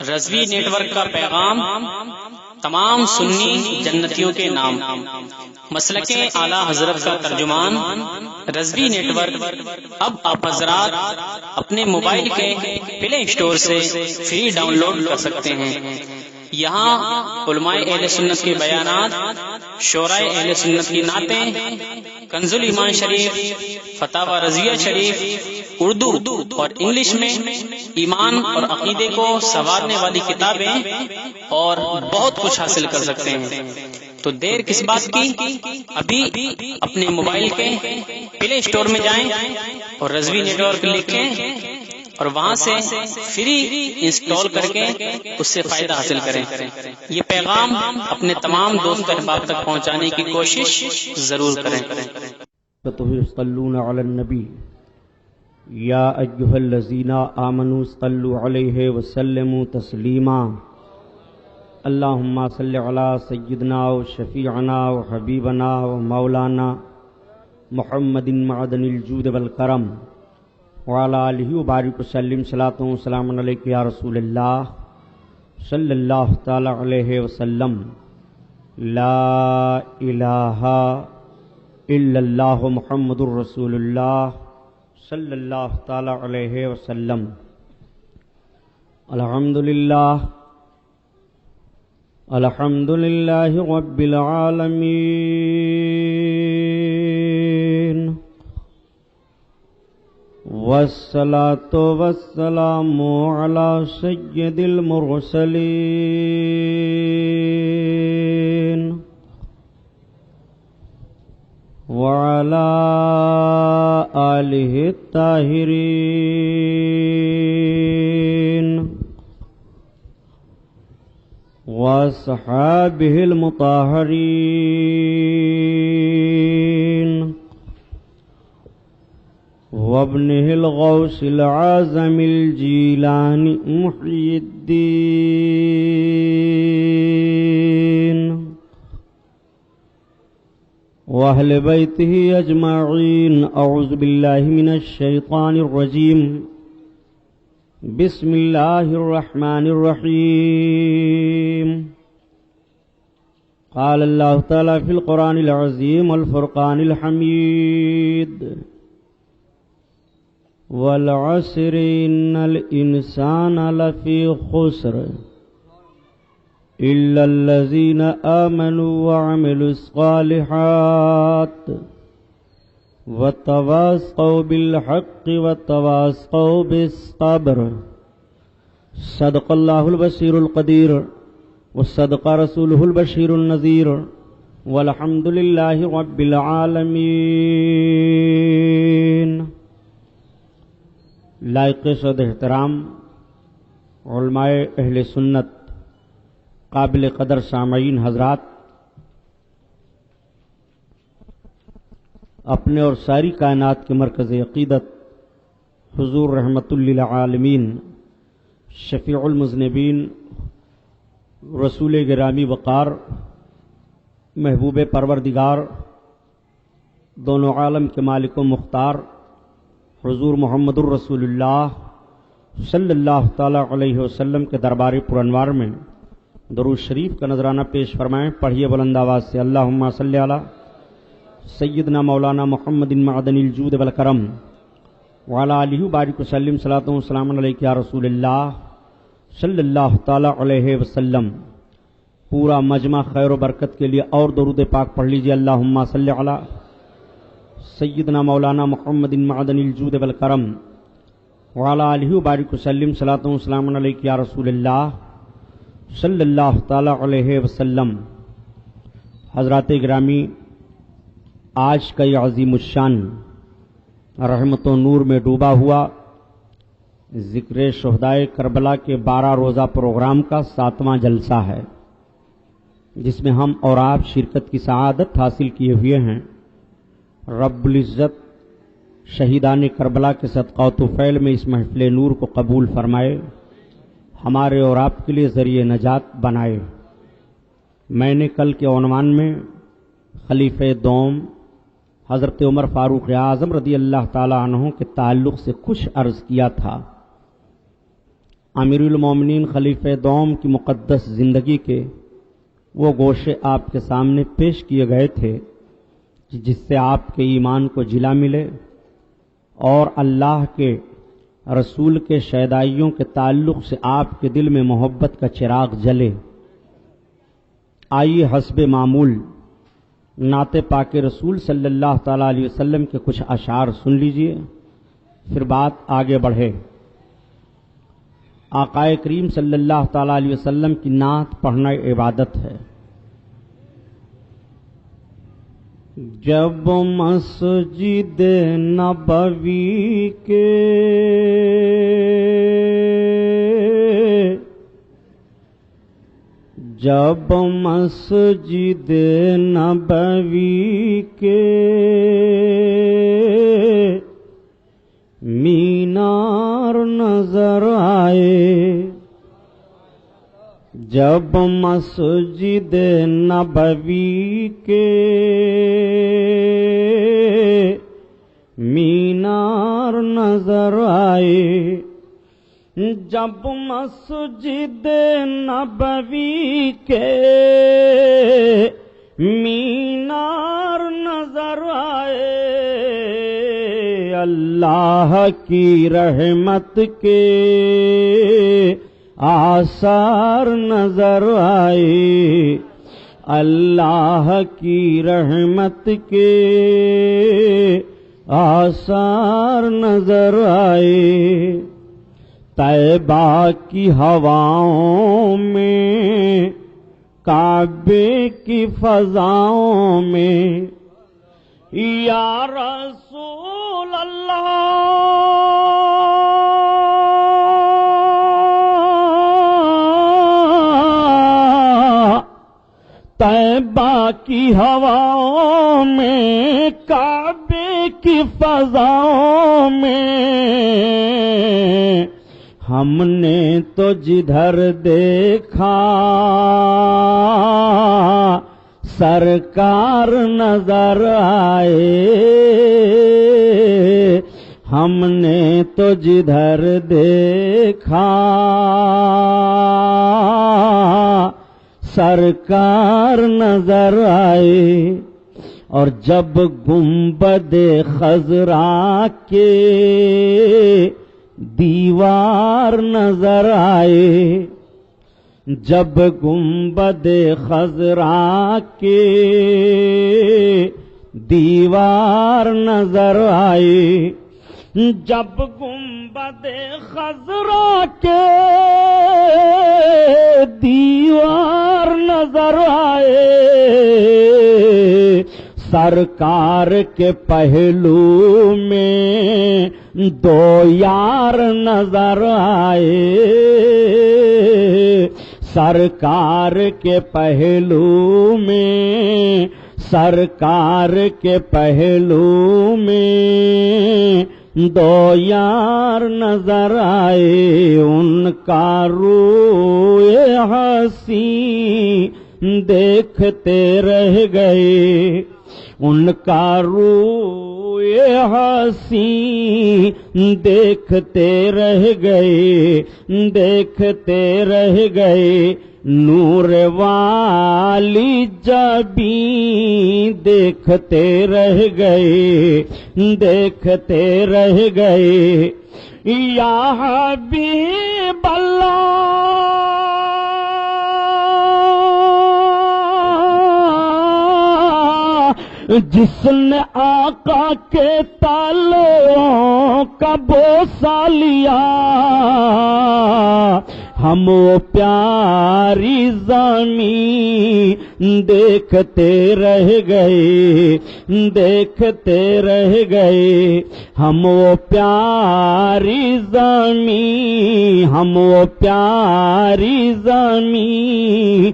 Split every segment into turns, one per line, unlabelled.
Rizvi net work کا پیغام تمام سنی جنتیوں کے نام. مسلک اعلی حضرت کا ترجمان رضوی نیٹ ورک اب آپ حضرات اپنے موبائل کے پلے اسٹور سے فری ڈاؤن لوڈ کر سکتے ہیں. یہاں علماء اہل سنت کے بیانات، شورائے اہل سنت کی نعتیں، کنز الایمان شریف، فتاوی رضویہ شریف اردو اور انگلش میں، ایمان اور عقیدے کو سنوارنے والی کتابیں اور بہت کچھ حاصل کر سکتے ہیں. تو دیر کس بات کی، ابھی اپنے موبائل کے پلے اسٹور میں جائیں اور رضوی نیٹ ورک لکھیں اور وہاں سے فری انسٹال کر کے اس سے فائدہ حاصل کریں. یہ پیغام اپنے تمام دوست احباب تک پہنچانے کی کوشش ضرور کریں.
صلون علی النبی یا ایھا الذین آمنوا صلوا علیہ وسلموا تسلیما. اللہم صل علی سیدنا و شفیعنا و حبیبنا و مولانا محمد معدن الجود والکرم وعلی آلہ وبارک وسلم. صلاۃ و سلام علیک یا رسول اللہ صلی اللہ تعالی علیہ وسلم. لا الہ الا اللہ محمد الرسول اللہ صلی اللہ تعالی علیہ وسلم. الحمدللہ الحمدللہ رب العالمین والصلاة والسلام علی سید المرسلین وعلی آلہ الطاہرین واصحابہ المطہرین وابنہ الغوث العظم الجیلانی محی الدین واہل بیتہ اجمعین. اعوذ باللہ من الشیطان الرجیم. بسم اللہ الرحمن الرحیم. قال اللہ تعالی فی القرآن العظیم والفرقان الحمید. والعصر ان الانسان لفی خسر الا الذین آمنوا وعملوا الصالحات وتواصوا بالحق وتواصوا بالصبر. صدق اللہ البصیر القدیر وصدق رسولہ البشیر النذیر والحمد للہ رب العالمین. لائق صد احترام علماء اہل سنت، قابل قدر سامعین حضرات، اپنے اور ساری کائنات کے مرکز عقیدت حضور رحمت للعالمین شفیع المذنبین رسول گرامی وقار محبوب پروردگار دونوں عالم کے مالک و مختار حضور محمد الرسول اللہ صلی اللہ تعالی علیہ وسلم کے دربار پرانوار میں درود شریف کا نذرانہ پیش فرمائیں. پڑھیے بلند آواز سے. اللہم صلی علی سیدنا مولانا محمد معدن الجود والکرم وعلی آلہ وبارک وسلم. صلاۃ و سلام علیک یا رسول اللہ صلی اللہ تعالی علیہ وسلم. پورا مجمع خیر و برکت کے لیے اور درود پاک پڑھ لیجیے. اللہم صلی علی سیدنا مولانا محمد معدن الجود والکرم وعلی آلہ وبارک وسلم. صلاۃ و سلام علیک یا رسول اللہ صلی اللہ تعالی علیہ وسلم. حضرات گرامی، آج کا یہ عظیم الشان رحمت و نور میں ڈوبا ہوا ذکر شہدائے کربلا کے 12 روزہ پروگرام کا 7واں جلسہ ہے، جس میں ہم اور آپ شرکت کی سعادت حاصل کیے ہوئے ہیں. رب العزت شہیدان کربلا کے صدقہ و طفیل میں اس محفل نور کو قبول فرمائے، ہمارے اور آپ کے لیے ذریعہ نجات بنائے. میں نے کل کے عنوان میں خلیفہ دوم حضرت عمر فاروق اعظم رضی اللہ تعالی عنہ کے تعلق سے کچھ عرض کیا تھا. امیر المومنین خلیفہ دوم کی مقدس زندگی کے وہ گوشے آپ کے سامنے پیش کیے گئے تھے جس سے آپ کے ایمان کو جلا ملے اور اللہ کے رسول کے شیدائیوں کے تعلق سے آپ کے دل میں محبت کا چراغ جلے۔ آئیے حسب معمول نعت پاک رسول صلی اللہ تعالی علیہ وسلم کے کچھ اشعار سن لیجئے، پھر بات آگے بڑھے۔ آقا کریم صلی اللہ تعالی علیہ وسلم کی نعت پڑھنا عبادت ہے۔ جب مسجد نبوی کے جب مسجد نبوی کے مینار نظر آئے، جب مسجد نبوی کے مینار نظر آئے، جب مسجد نبوی کے مینار نظر آئے، اللہ کی رحمت کے آثار نظر آئے، اللہ کی رحمت کے آثار نظر آئے، طیبہ کی ہواؤں میں کعبے کی فضاؤں میں، یا رسول اللہ طیبہ کی ہواؤں میں کعبے کی فضاؤں میں، ہم نے تو جدھر دیکھا سرکار نظر آئے، ہم نے تو جدھر دیکھا سرکار نظر آئے، اور جب گنبد خضرا کے دیوار نظر آئے، جب گنبد خضرا کے دیوار نظر آئے، جب گنبد خضرا کے دیوار نظر آئے، سرکار کے پہلو میں دو یار نظر آئے، سرکار کے پہلو میں سرکار کے پہلو میں دو یار نظر آئے، ان کا روئے حسین دیکھتے رہ گئے، ان کا روئے حسین دیکھتے رہ گئے، دیکھتے رہ گئے، نور والی جبیں دیکھتے رہ گئے، دیکھتے رہ گئے، یا حبیب اللہ جس نے آقا کے تالوں کا بوسہ لیا، ہم وہ پیاری زمین دیکھتے رہ گئے، دیکھتے رہ گئے، ہم وہ پیاری زمین، ہم وہ پیاری زمین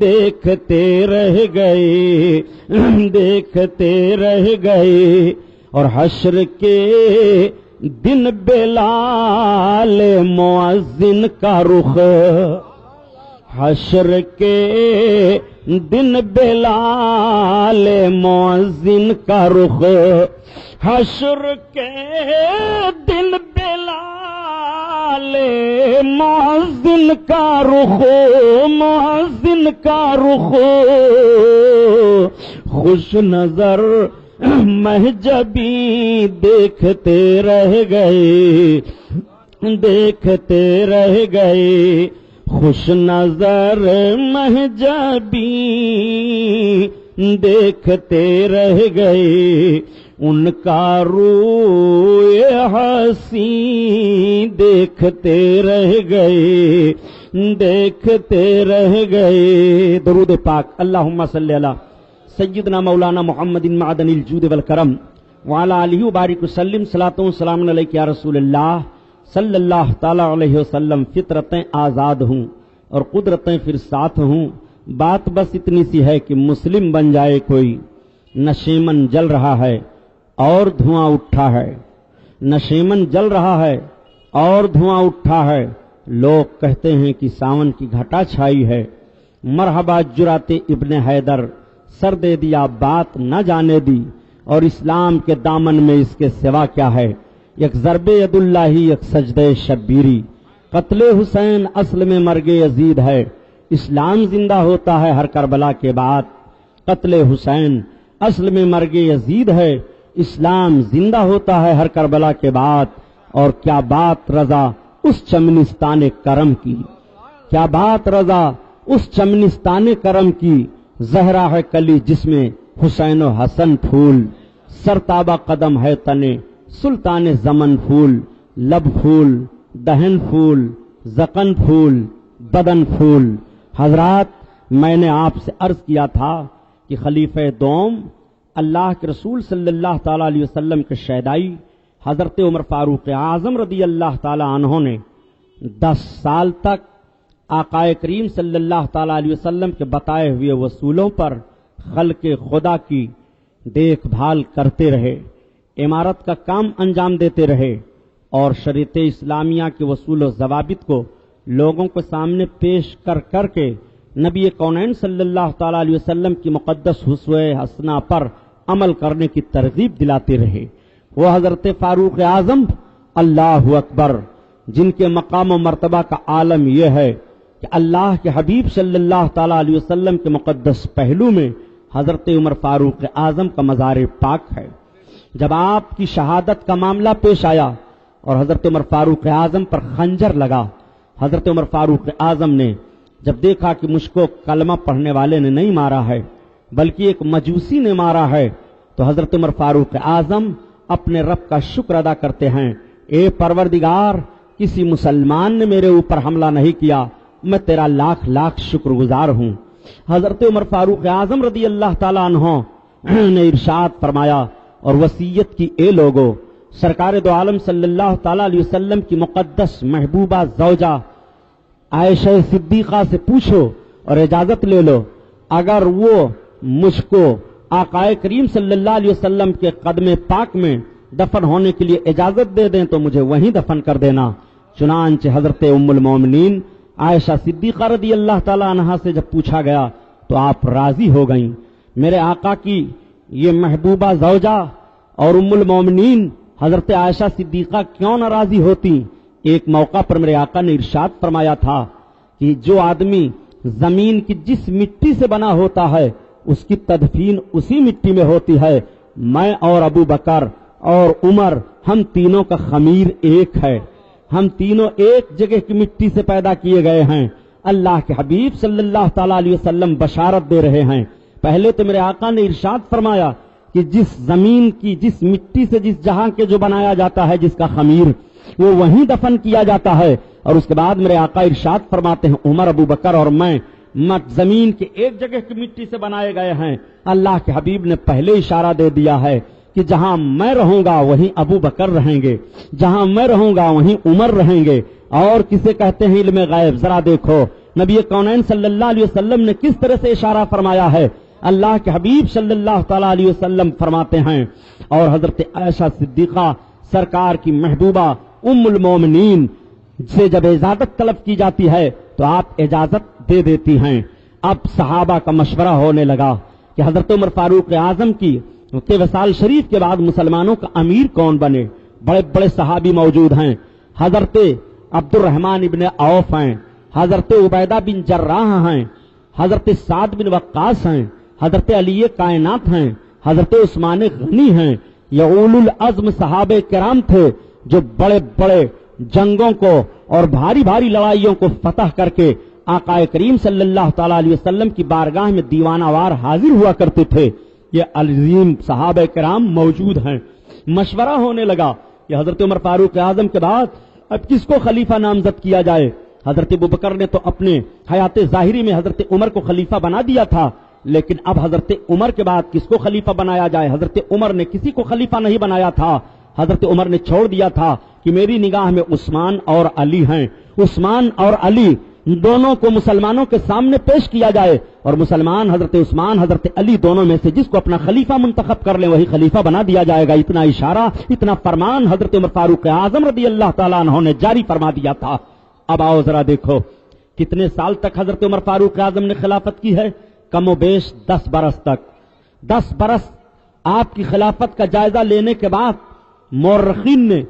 دیکھتے رہ گئے، دیکھتے رہ گئے، اور حشر کے دن بلال مؤذن کا رخ، حشر کے دن بلال مؤذن کا رخ، حشر کے دن بلال والے محسن کا رخ خوش نظر مہجبی دیکھتے رہ گئے خوش نظر مہجبی دیکھتے رہ گئے ان کا روئے حسین دیکھتے رہ گئے درود پاک اللہم صلی علی سیدنا مولانا محمد معدن الجود والکرم وعلی آلہ وبارک وسلم صلاۃ و سلام علیک یا رسول اللہ صلی اللہ تعالی علیہ وسلم. فطرتیں آزاد ہوں اور قدرتیں پھر ساتھ ہوں. بات بس اتنی سی ہے کہ مسلم بن جائے کوئی. نشیمن جل رہا ہے اور دھواں اٹھا ہے، نشیمن جل رہا ہے اور دھواں اٹھا ہے. لوگ کہتے ہیں کہ ساون کی گھٹا چھائی ہے. مرحبا جرات ابن حیدر، سر دے دیا بات نہ جانے دی، اور اسلام کے دامن میں اس کے سوا کیا ہے. یک ضرب ید اللہ یک سجدہ شبیری، قتل حسین اصل میں مرگ یزید ہے. اسلام زندہ ہوتا ہے ہر کربلا کے بعد. قتل حسین اصل میں مرگ یزید ہے. اسلام زندہ ہوتا ہے ہر کربلا کے بعد. اور کیا بات رضا اس چمنستان کرم کی، کیا بات رضا اس چمنستان کرم کی. زہرا ہے کلی جس میں حسین و حسن پھول، سرتابہ قدم ہے تنے سلطان زمن پھول. لب پھول، دہن پھول، زقن پھول، بدن پھول. حضرات، میں نے آپ سے عرض کیا تھا کہ خلیفہ دوم اللہ کے رسول صلی اللہ تعالی علیہ وسلم کے شیدائی حضرت عمر فاروق اعظم رضی اللہ تعالی عنہ نے 10 سال تک آقا کریم صلی اللہ تعالی علیہ وسلم کے بتائے ہوئے اصولوں پر خلق خدا کی دیکھ بھال کرتے رہے، عمارت کا کام انجام دیتے رہے، اور شریعت اسلامیہ کے اصول و ضوابط کو لوگوں کے سامنے پیش کر کے نبی کونین صلی اللہ تعالی علیہ وسلم کی مقدس اسوہ حسنہ پر عمل کرنے کی ترغیب دلاتے رہے. وہ حضرت فاروق اعظم اللہ اکبر، جن کے مقام و مرتبہ کا عالم یہ ہے کہ اللہ کے حبیب صلی اللہ تعالی علیہ وسلم کے مقدس پہلو میں حضرت عمر فاروق اعظم کا مزار پاک ہے. جب آپ کی شہادت کا معاملہ پیش آیا اور حضرت عمر فاروق اعظم پر خنجر لگا، حضرت عمر فاروق اعظم نے جب دیکھا کہ مجھ کو کلمہ پڑھنے والے نے نہیں مارا ہے بلکہ ایک مجوسی نے مارا ہے، تو حضرت عمر فاروق اعظم اپنے رب کا شکر ادا کرتے ہیں. اے پروردگار، کسی مسلمان نے میرے اوپر حملہ نہیں کیا، میں تیرا لاکھ لاکھ شکر گزار ہوں. حضرت عمر فاروق اعظم رضی اللہ تعالیٰ عنہ نے ارشاد فرمایا اور وصیت کی، اے لوگو، سرکار دو عالم صلی اللہ تعالی علیہ وسلم کی مقدس محبوبہ زوجہ عائشہ صدیقہ سے پوچھو اور اجازت لے لو، اگر وہ مجھ کو آقا کریم صلی اللہ علیہ وسلم کے قدم پاک میں دفن ہونے کے لیے اجازت دے دیں تو مجھے وہیں دفن کر دینا. چنانچہ حضرت ام المومنین عائشہ صدیقہ رضی اللہ تعالی عنہا سے جب پوچھا گیا تو آپ راضی ہو گئیں. میرے آقا کی یہ محبوبہ زوجہ اور ام المومنین حضرت عائشہ صدیقہ کیوں ناراضی ہوتی؟ ایک موقع پر میرے آقا نے ارشاد فرمایا تھا کہ جو آدمی زمین کی جس مٹی سے بنا ہوتا ہے اس کی تدفین اسی مٹی میں ہوتی ہے. میں اور ابو بکر اور عمر، ہم تینوں کا خمیر ایک ہے، ہم تینوں ایک جگہ کی مٹی سے پیدا کیے گئے ہیں. اللہ کے حبیب صلی اللہ تعالی علیہ وسلم بشارت دے رہے ہیں. پہلے تو میرے آقا نے ارشاد فرمایا کہ جس زمین کی جس مٹی سے جس جہاں کے جو بنایا جاتا ہے جس کا خمیر، وہ وہیں دفن کیا جاتا ہے. اور اس کے بعد میرے آقا ارشاد فرماتے ہیں عمر، ابو بکر اور میں زمین کے ایک جگہ کی مٹی سے بنائے گئے ہیں. اللہ کے حبیب نے پہلے اشارہ دے دیا ہے کہ جہاں میں رہوں گا وہیں ابو بکر رہیں گے، جہاں میں رہوں گا وہیں عمر رہیں گے. اور کسے کہتے ہیں علم غیب؟ ذرا دیکھو نبی کونین صلی اللہ علیہ وسلم نے کس طرح سے اشارہ فرمایا ہے. اللہ کے حبیب صلی اللہ تعالی علیہ وسلم فرماتے ہیں، اور حضرت عائشہ صدیقہ سرکار کی محبوبہ ام المومنین سے جب اجازت طلب کی جاتی ہے تو آپ اجازت دے دیتی ہیں. اب صحابہ کا مشورہ ہونے لگا کہ حضرت عمر فاروق اعظم کی کہ وصال شریف کے بعد مسلمانوں کا امیر کون بنے. بڑے بڑے صحابی موجود ہیں. حضرت عبد الرحمن ابن عوف ہیں، حضرت عبیدہ بن جراح ہیں، حضرت سعد بن وقاص ہیں، حضرت علی کائنات ہیں، حضرت عثمان غنی ہیں۔ یہ اولو العزم صحابہ کرام تھے جو بڑے بڑے جنگوں کو اور بھاری بھاری لڑائیوں کو فتح کر کے آقا کریم صلی اللہ تعالی علیہ وسلم کی بارگاہ میں دیوانہ وار حاضر ہوا کرتے تھے۔ یہ عظیم صحابہ کرام موجود ہیں۔ مشورہ ہونے لگا کہ حضرت عمر فاروق اعظم کے بعد اب کس کو خلیفہ نامزد کیا جائے۔ حضرت ابوبکر نے تو اپنے حیات ظاہری میں حضرت عمر کو خلیفہ بنا دیا تھا، لیکن اب حضرت عمر کے بعد کس کو خلیفہ بنایا جائے۔ حضرت عمر نے کسی کو خلیفہ نہیں بنایا تھا، حضرت عمر نے چھوڑ دیا تھا کہ میری نگاہ میں عثمان اور علی ہیں، عثمان اور علی دونوں کو مسلمانوں کے سامنے پیش کیا جائے، اور مسلمان حضرت عثمان حضرت علی دونوں میں سے جس کو اپنا خلیفہ منتخب کر لیں وہی خلیفہ بنا دیا جائے گا۔ اتنا اشارہ، اتنا فرمان حضرت عمر فاروق اعظم رضی اللہ تعالیٰ عنہ نے جاری فرما دیا تھا۔ اب آؤ ذرا دیکھو کتنے سال تک حضرت عمر فاروق اعظم نے خلافت کی ہے؟ کم و بیش 10 برس تک۔ 10 برس آپ کی خلافت کا جائزہ لینے کے بعد مورخین نے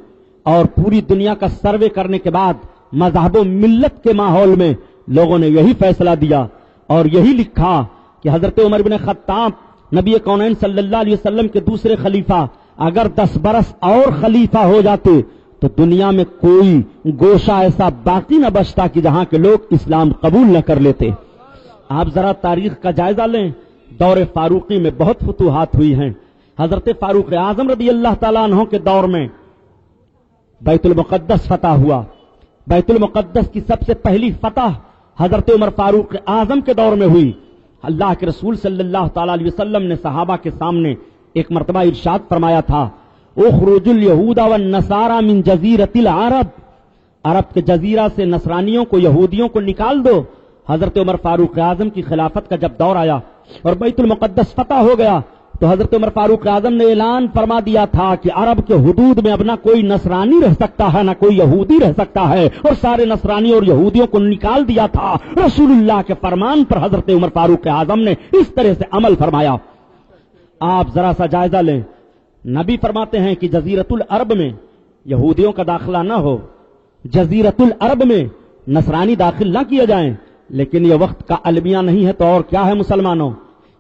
اور پوری دنیا کا سروے کرنے کے بعد مذہب و ملت کے ماحول میں لوگوں نے یہی فیصلہ دیا اور یہی لکھا کہ حضرت عمر بن خطاب نبی کونین صلی اللہ علیہ وسلم کے دوسرے خلیفہ اگر 10 برس اور خلیفہ ہو جاتے تو دنیا میں کوئی گوشہ ایسا باقی نہ بچتا کہ جہاں کے لوگ اسلام قبول نہ کر لیتے۔ آپ ذرا تاریخ کا جائزہ لیں، دور فاروقی میں بہت فتوحات ہوئی ہیں۔ حضرت فاروق اعظم رضی اللہ تعالیٰ عنہ کے دور میں بیت المقدس فتح ہوا۔ بیت المقدس کی سب سے پہلی فتح حضرت عمر فاروق اعظم کے دور میں ہوئی۔ اللہ کے رسول صلی اللہ تعالی علیہ وسلم نے صحابہ کے سامنے ایک مرتبہ ارشاد فرمایا تھا، اخرج اليہود والنصارى من جزیرۃ العرب، عرب کے جزیرہ سے نصرانیوں کو یہودیوں کو نکال دو۔ حضرت عمر فاروق اعظم کی خلافت کا جب دور آیا اور بیت المقدس فتح ہو گیا تو حضرت عمر فاروق اعظم نے اعلان فرما دیا تھا کہ عرب کے حدود میں اب نہ کوئی نصرانی رہ سکتا ہے نہ کوئی یہودی رہ سکتا ہے، اور سارے نصرانی اور یہودیوں کو نکال دیا تھا۔ رسول اللہ کے فرمان پر حضرت عمر فاروق اعظم نے اس طرح سے عمل فرمایا۔ آپ ذرا سا جائزہ لیں، نبی فرماتے ہیں کہ جزیرۃ العرب میں یہودیوں کا داخلہ نہ ہو، جزیرۃ العرب میں نصرانی داخل نہ کیے جائیں، لیکن یہ وقت کا المیہ نہیں ہے تو اور کیا ہے مسلمانوں؟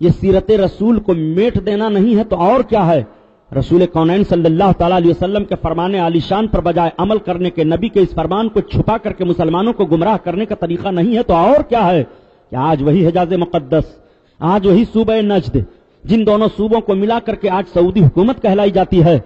یہ سیرت رسول کو میٹ دینا نہیں ہے تو اور کیا ہے؟ رسول کونین صلی اللہ تعالیٰ علیہ وسلم کے فرمان عالی شان پر بجائے عمل کرنے کے نبی کے اس فرمان کو چھپا کر کے مسلمانوں کو گمراہ کرنے کا طریقہ نہیں ہے تو اور کیا ہے؟ کہ آج وہی حجاز مقدس، آج وہی صوبہ نجد، جن دونوں صوبوں کو ملا کر کے آج سعودی حکومت کہلائی جاتی ہے،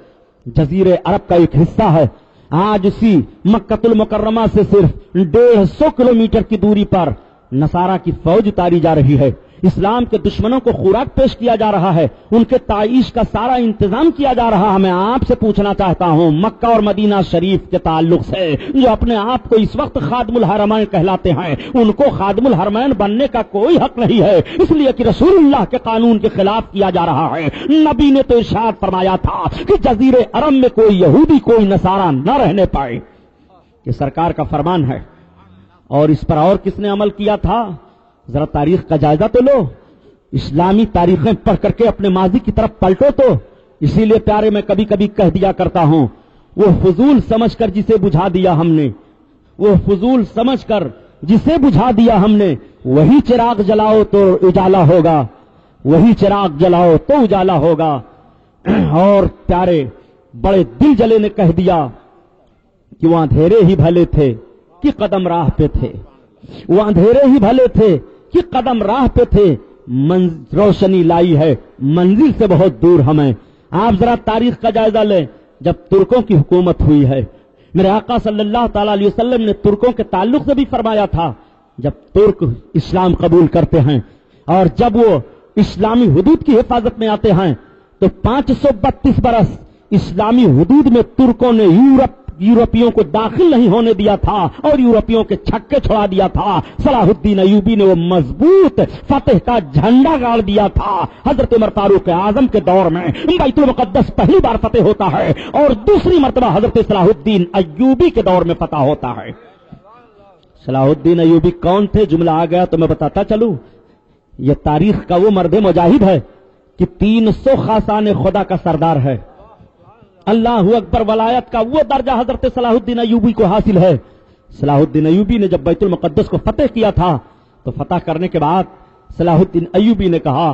جزیرے عرب کا ایک حصہ ہے، آج اسی مکہ المکرمہ سے صرف 150 کلومیٹر کی دوری پر نصارہ کی فوج اتاری جا رہی ہے، اسلام کے دشمنوں کو خوراک پیش کیا جا رہا ہے، ان کے تعیش کا سارا انتظام کیا جا رہا ہے۔ میں آپ سے پوچھنا چاہتا ہوں، مکہ اور مدینہ شریف کے تعلق سے جو اپنے آپ کو اس وقت خادم الحرمین کہلاتے ہیں، ان کو خادم الحرمین بننے کا کوئی حق نہیں ہے، اس لیے کہ رسول اللہ کے قانون کے خلاف کیا جا رہا ہے۔ نبی نے تو ارشاد فرمایا تھا کہ جزیرے عرب میں کوئی یہودی کوئی نصارہ نہ رہنے پائے، یہ سرکار کا فرمان ہے۔ اور اس پر اور کس نے عمل کیا تھا؟ ذرا تاریخ کا جائزہ تو لو، اسلامی تاریخیں پڑھ کر کے اپنے ماضی کی طرف پلٹو تو۔ اسی لیے پیارے میں کبھی کبھی کہہ دیا کرتا ہوں، وہ فضول سمجھ کر جسے بجھا دیا ہم نے، وہ فضول سمجھ کر جسے بجھا دیا ہم نے، وہی چراغ جلاؤ تو اجالا ہوگا، وہی چراغ جلاؤ تو اجالا ہوگا۔ اور پیارے بڑے دل جلے نے کہہ دیا کہ وہ اندھیرے ہی بھلے تھے کہ قدم راہ پہ تھے، وہ اندھیرے ہی بھلے تھے کہ قدم راہ پہ تھے، روشنی لائی ہے منزل سے بہت دور ہمیں۔ آپ ذرا تاریخ کا جائزہ لیں، جب ترکوں کی حکومت ہوئی ہے، میرے آقا صلی اللہ تعالی علیہ وسلم نے ترکوں کے تعلق سے بھی فرمایا تھا، جب ترک اسلام قبول کرتے ہیں اور جب وہ اسلامی حدود کی حفاظت میں آتے ہیں تو 532 برس اسلامی حدود میں ترکوں نے یورپیوں کو داخل نہیں ہونے دیا تھا اور یورپیوں کے چھکے چھڑا دیا تھا۔ صلاح الدین ایوبی نے وہ مضبوط فتح کا جھنڈا گاڑ دیا تھا۔ حضرت عمر فاروق اعظم کے دور میں بیت المقدس پہلی بار فتح ہوتا ہے اور دوسری مرتبہ حضرت صلاح الدین ایوبی کے دور میں فتح ہوتا ہے۔ صلاح الدین ایوبی کون تھے؟ جملہ آ گیا تو میں بتاتا چلوں، یہ تاریخ کا وہ مرد مجاہد ہے کہ 300 خاصان خدا کا سردار ہے۔ اللہ اکبر، ولایت کا وہ درجہ حضرت صلاح الدین ایوبی کو حاصل ہے صلاح الدین ایوبی نے جب بیت المقدس کو فتح کیا تھا تو فتح کرنے کے بعد صلاح الدین ایوبی نے کہا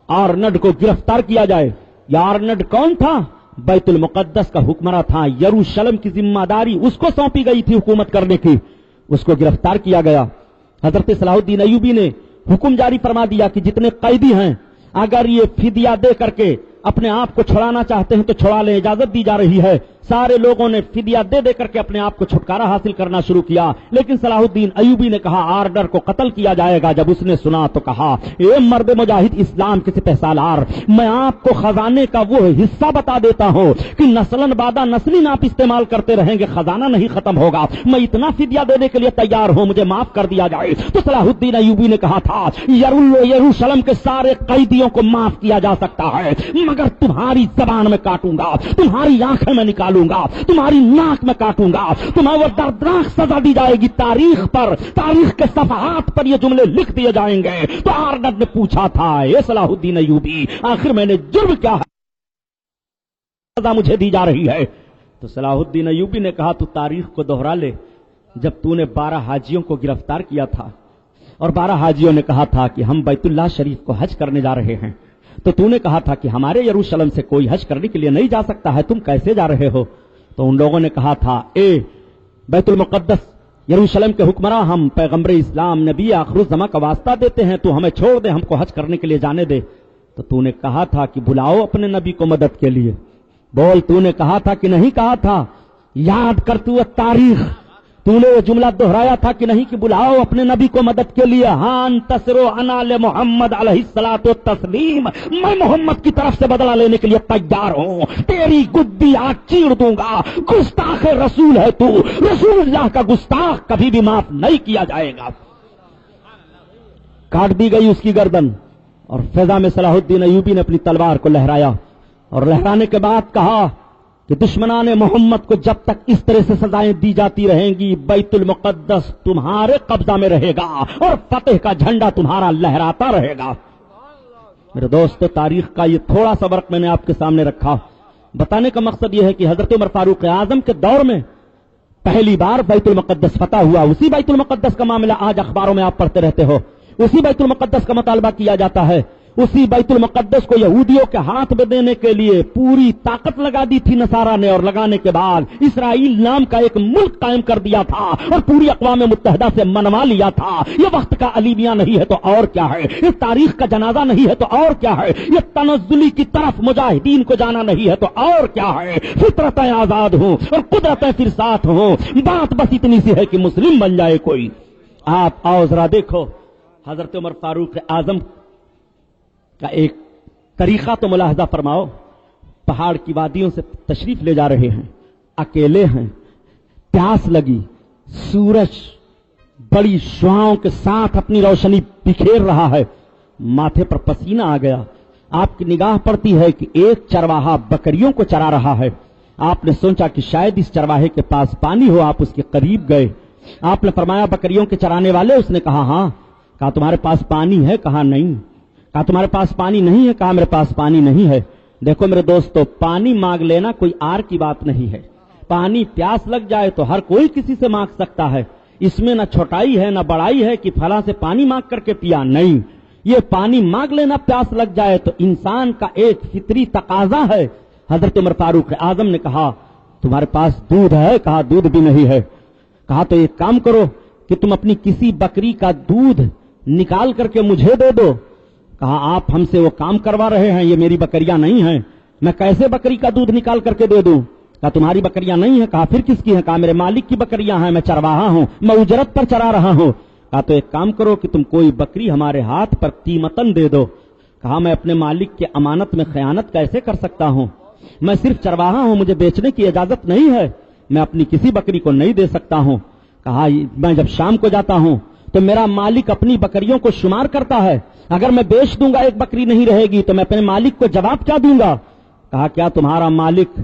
آرنڈ کو گرفتار کیا جائے. یہ آرنڈ کون تھا؟ بیت المقدس کا حکمراں تھا. یروشلم کی ذمہ داری اس کو سونپی گئی تھی حکومت کرنے کی. اس کو گرفتار کیا گیا. حضرت صلاح الدین ایوبی نے حکم جاری فرما دیا کہ جتنے قیدی ہیں اگر یہ فدیہ دے کر کے اپنے آپ کو چھڑانا چاہتے ہیں تو چھڑا لیں، اجازت دی جا رہی ہے. سارے لوگوں نے فدیہ دے دے کر کے اپنے آپ کو چھٹکارا حاصل کرنا شروع کیا. لیکن صلاح الدین ایوبی نے کہا آرڈر کو قتل کیا جائے گا. جب اس نے سنا تو کہا اے مرد مجاہد اسلام کے سپہ سالار، میں آپ کو خزانے کا وہ حصہ بتا دیتا ہوں کہ نسلاً بعد نسلیں آپ استعمال کرتے رہیں گے، خزانہ نہیں ختم ہوگا. میں اتنا فدیہ دینے کے لیے تیار ہوں، مجھے معاف کر دیا جائے. تو صلاح الدین ایوبی نے کہا تھا یروشلم کے سارے قیدیوں کو معاف کیا جا سکتا ہے، مگر تمہاری زبان میں کاٹوں گا، تمہاری آنکھیں میں نکالوں گا، تمہاری ناک میں کاٹوں گا، تمہیں وہ دردناک سزا دی جائے گی. تاریخ پر، تاریخ کے صفحات پر یہ جملے لکھ دیے جائیں گے. تو آرنڈ نے پوچھا تھا اے صلاح الدین ایوبی آخر میں نے جرم کیا ہے سزا مجھے دی جا رہی ہے؟ تو صلاح الدین ایوبی نے کہا تو تاریخ کو دوہرا لے. جب تو نے 12 حاجیوں کو گرفتار کیا تھا اور 12 حاجیوں نے کہا تھا کہ ہم بیت اللہ شریف کو حج کرنے جا رہے ہیں، تو نے کہا تھا کہ ہمارے یروشلم سے کوئی حج کرنے کے لیے نہیں جا سکتا ہے، تم کیسے جا رہے ہو؟ تو ان لوگوں نے کہا تھا اے بیت المقدس یروشلم کے حکمراں، ہم پیغمبر اسلام نبی آخر الزماں کا واسطہ دیتے ہیں، تو ہمیں چھوڑ دے، ہم کو حج کرنے کے لیے جانے دے. تو نے کہا تھا کہ بلاؤ اپنے نبی کو مدد کے لیے. بول تو نے کہا تھا کہ نہیں کہا تھا؟ یاد کر تو تاریخ، تو نے وہ جملہ دہرایا تھا کہ نہیں کہ بلاؤ اپنے نبی کو مدد کے لیے. ہاں تصرو انا محمد علیہ الصلوۃ والتسلیم، میں محمد کی طرف سے بدلہ لینے کے لیے تیار ہوں. تیری گدی آج چیر دوں گا. گستاخ رسول ہے تو، رسول اللہ کا گستاخ کبھی بھی معاف نہیں کیا جائے گا. کاٹ دی گئی اس کی گردن اور فضا میں صلاح الدین ایوبی نے اپنی تلوار کو لہرایا اور لہرانے کے بعد کہا کہ دشمنان محمد کو جب تک اس طرح سے سزائیں دی جاتی رہیں گی بیت المقدس تمہارے قبضہ میں رہے گا اور فتح کا جھنڈا تمہارا لہراتا رہے گا. میرے دوستو، تاریخ کا یہ تھوڑا سا ورق میں نے آپ کے سامنے رکھا. بتانے کا مقصد یہ ہے کہ حضرت عمر فاروق اعظم کے دور میں پہلی بار بیت المقدس فتح ہوا. اسی بیت المقدس کا معاملہ آج اخباروں میں آپ پڑھتے رہتے ہو. اسی بیت المقدس کا مطالبہ کیا جاتا ہے. اسی بیت المقدس کو یہودیوں کے ہاتھ میں دینے کے لیے پوری طاقت لگا دی تھی نصارہ نے، اور لگانے کے بعد اسرائیل نام کا ایک ملک قائم کر دیا تھا اور پوری اقوام متحدہ سے منوا لیا تھا. یہ وقت کا المیہ نہیں ہے تو اور کیا ہے؟ یہ تاریخ کا جنازہ نہیں ہے تو اور کیا ہے؟ یہ تنزلی کی طرف مجاہدین کو جانا نہیں ہے تو اور کیا ہے؟ فطرتیں آزاد ہوں اور قدرتیں پھر ساتھ ہوں. بات بس اتنی سی ہے کہ مسلم بن جائے کوئی. آپ آؤ ذرا دیکھو حضرت عمر فاروق اعظم کا ایک طریقہ تو ملاحظہ فرماؤ. پہاڑ کی وادیوں سے تشریف لے جا رہے ہیں، اکیلے ہیں، پیاس لگی، سورج بڑی شعاؤں کے ساتھ اپنی روشنی بکھیر رہا ہے، ماتھے پر پسینہ آ گیا. آپ کی نگاہ پڑتی ہے کہ ایک چرواہا بکریوں کو چرا رہا ہے. آپ نے سوچا کہ شاید اس چرواہے کے پاس پانی ہو. آپ اس کے قریب گئے. آپ نے فرمایا بکریوں کے چرانے والے؟ اس نے کہا ہاں. کہا تمہارے پاس پانی ہے؟ کہا نہیں. کہا تمہارے پاس پانی نہیں ہے؟ کہا میرے پاس پانی نہیں ہے. دیکھو میرے دوستو، پانی مانگ لینا کوئی آر کی بات نہیں ہے. پانی پیاس لگ جائے تو ہر کوئی کسی سے مانگ سکتا ہے. اس میں نہ چھوٹائی ہے نہ بڑائی ہے کہ فلاں سے پانی مانگ کر کے پیا. نہیں، یہ پانی مانگ لینا پیاس لگ جائے تو انسان کا ایک فطری تقاضا ہے. حضرت عمر فاروق اعظم نے کہا تمہارے پاس دودھ ہے؟ کہا دودھ بھی نہیں ہے. کہا تو ایک کام کرو کہ تم اپنی کسی بکری کا دودھ نکال کر کے مجھے دے دو. کہا آپ ہم سے وہ کام کروا رہے ہیں، یہ میری بکریاں نہیں ہیں، میں کیسے بکری کا دودھ نکال کر کے دے دوں؟ کہا تمہاری بکریاں نہیں ہیں. کہا پھر کس کی ہیں؟ کہا میرے مالک کی بکریاں ہیں، میں چرواہا ہوں، میں اجرت پر چرا رہا ہوں. کہا تو ایک کام کرو کہ تم کوئی بکری ہمارے ہاتھ پر قیمتاً دے دو. کہا میں اپنے مالک کے امانت میں خیانت کیسے کر سکتا ہوں؟ میں صرف چرواہا ہوں، مجھے بیچنے کی اجازت نہیں ہے، میں اپنی کسی بکری کو نہیں دے سکتا ہوں. کہا میں جب شام کو جاتا ہوں تو میرا مالک اپنی بکریوں کو شمار کرتا ہے، اگر میں بیچ دوں گا ایک بکری نہیں رہے گی تو میں اپنے مالک کو جواب کیا دوں گا؟ کہا کیا تمہارا مالک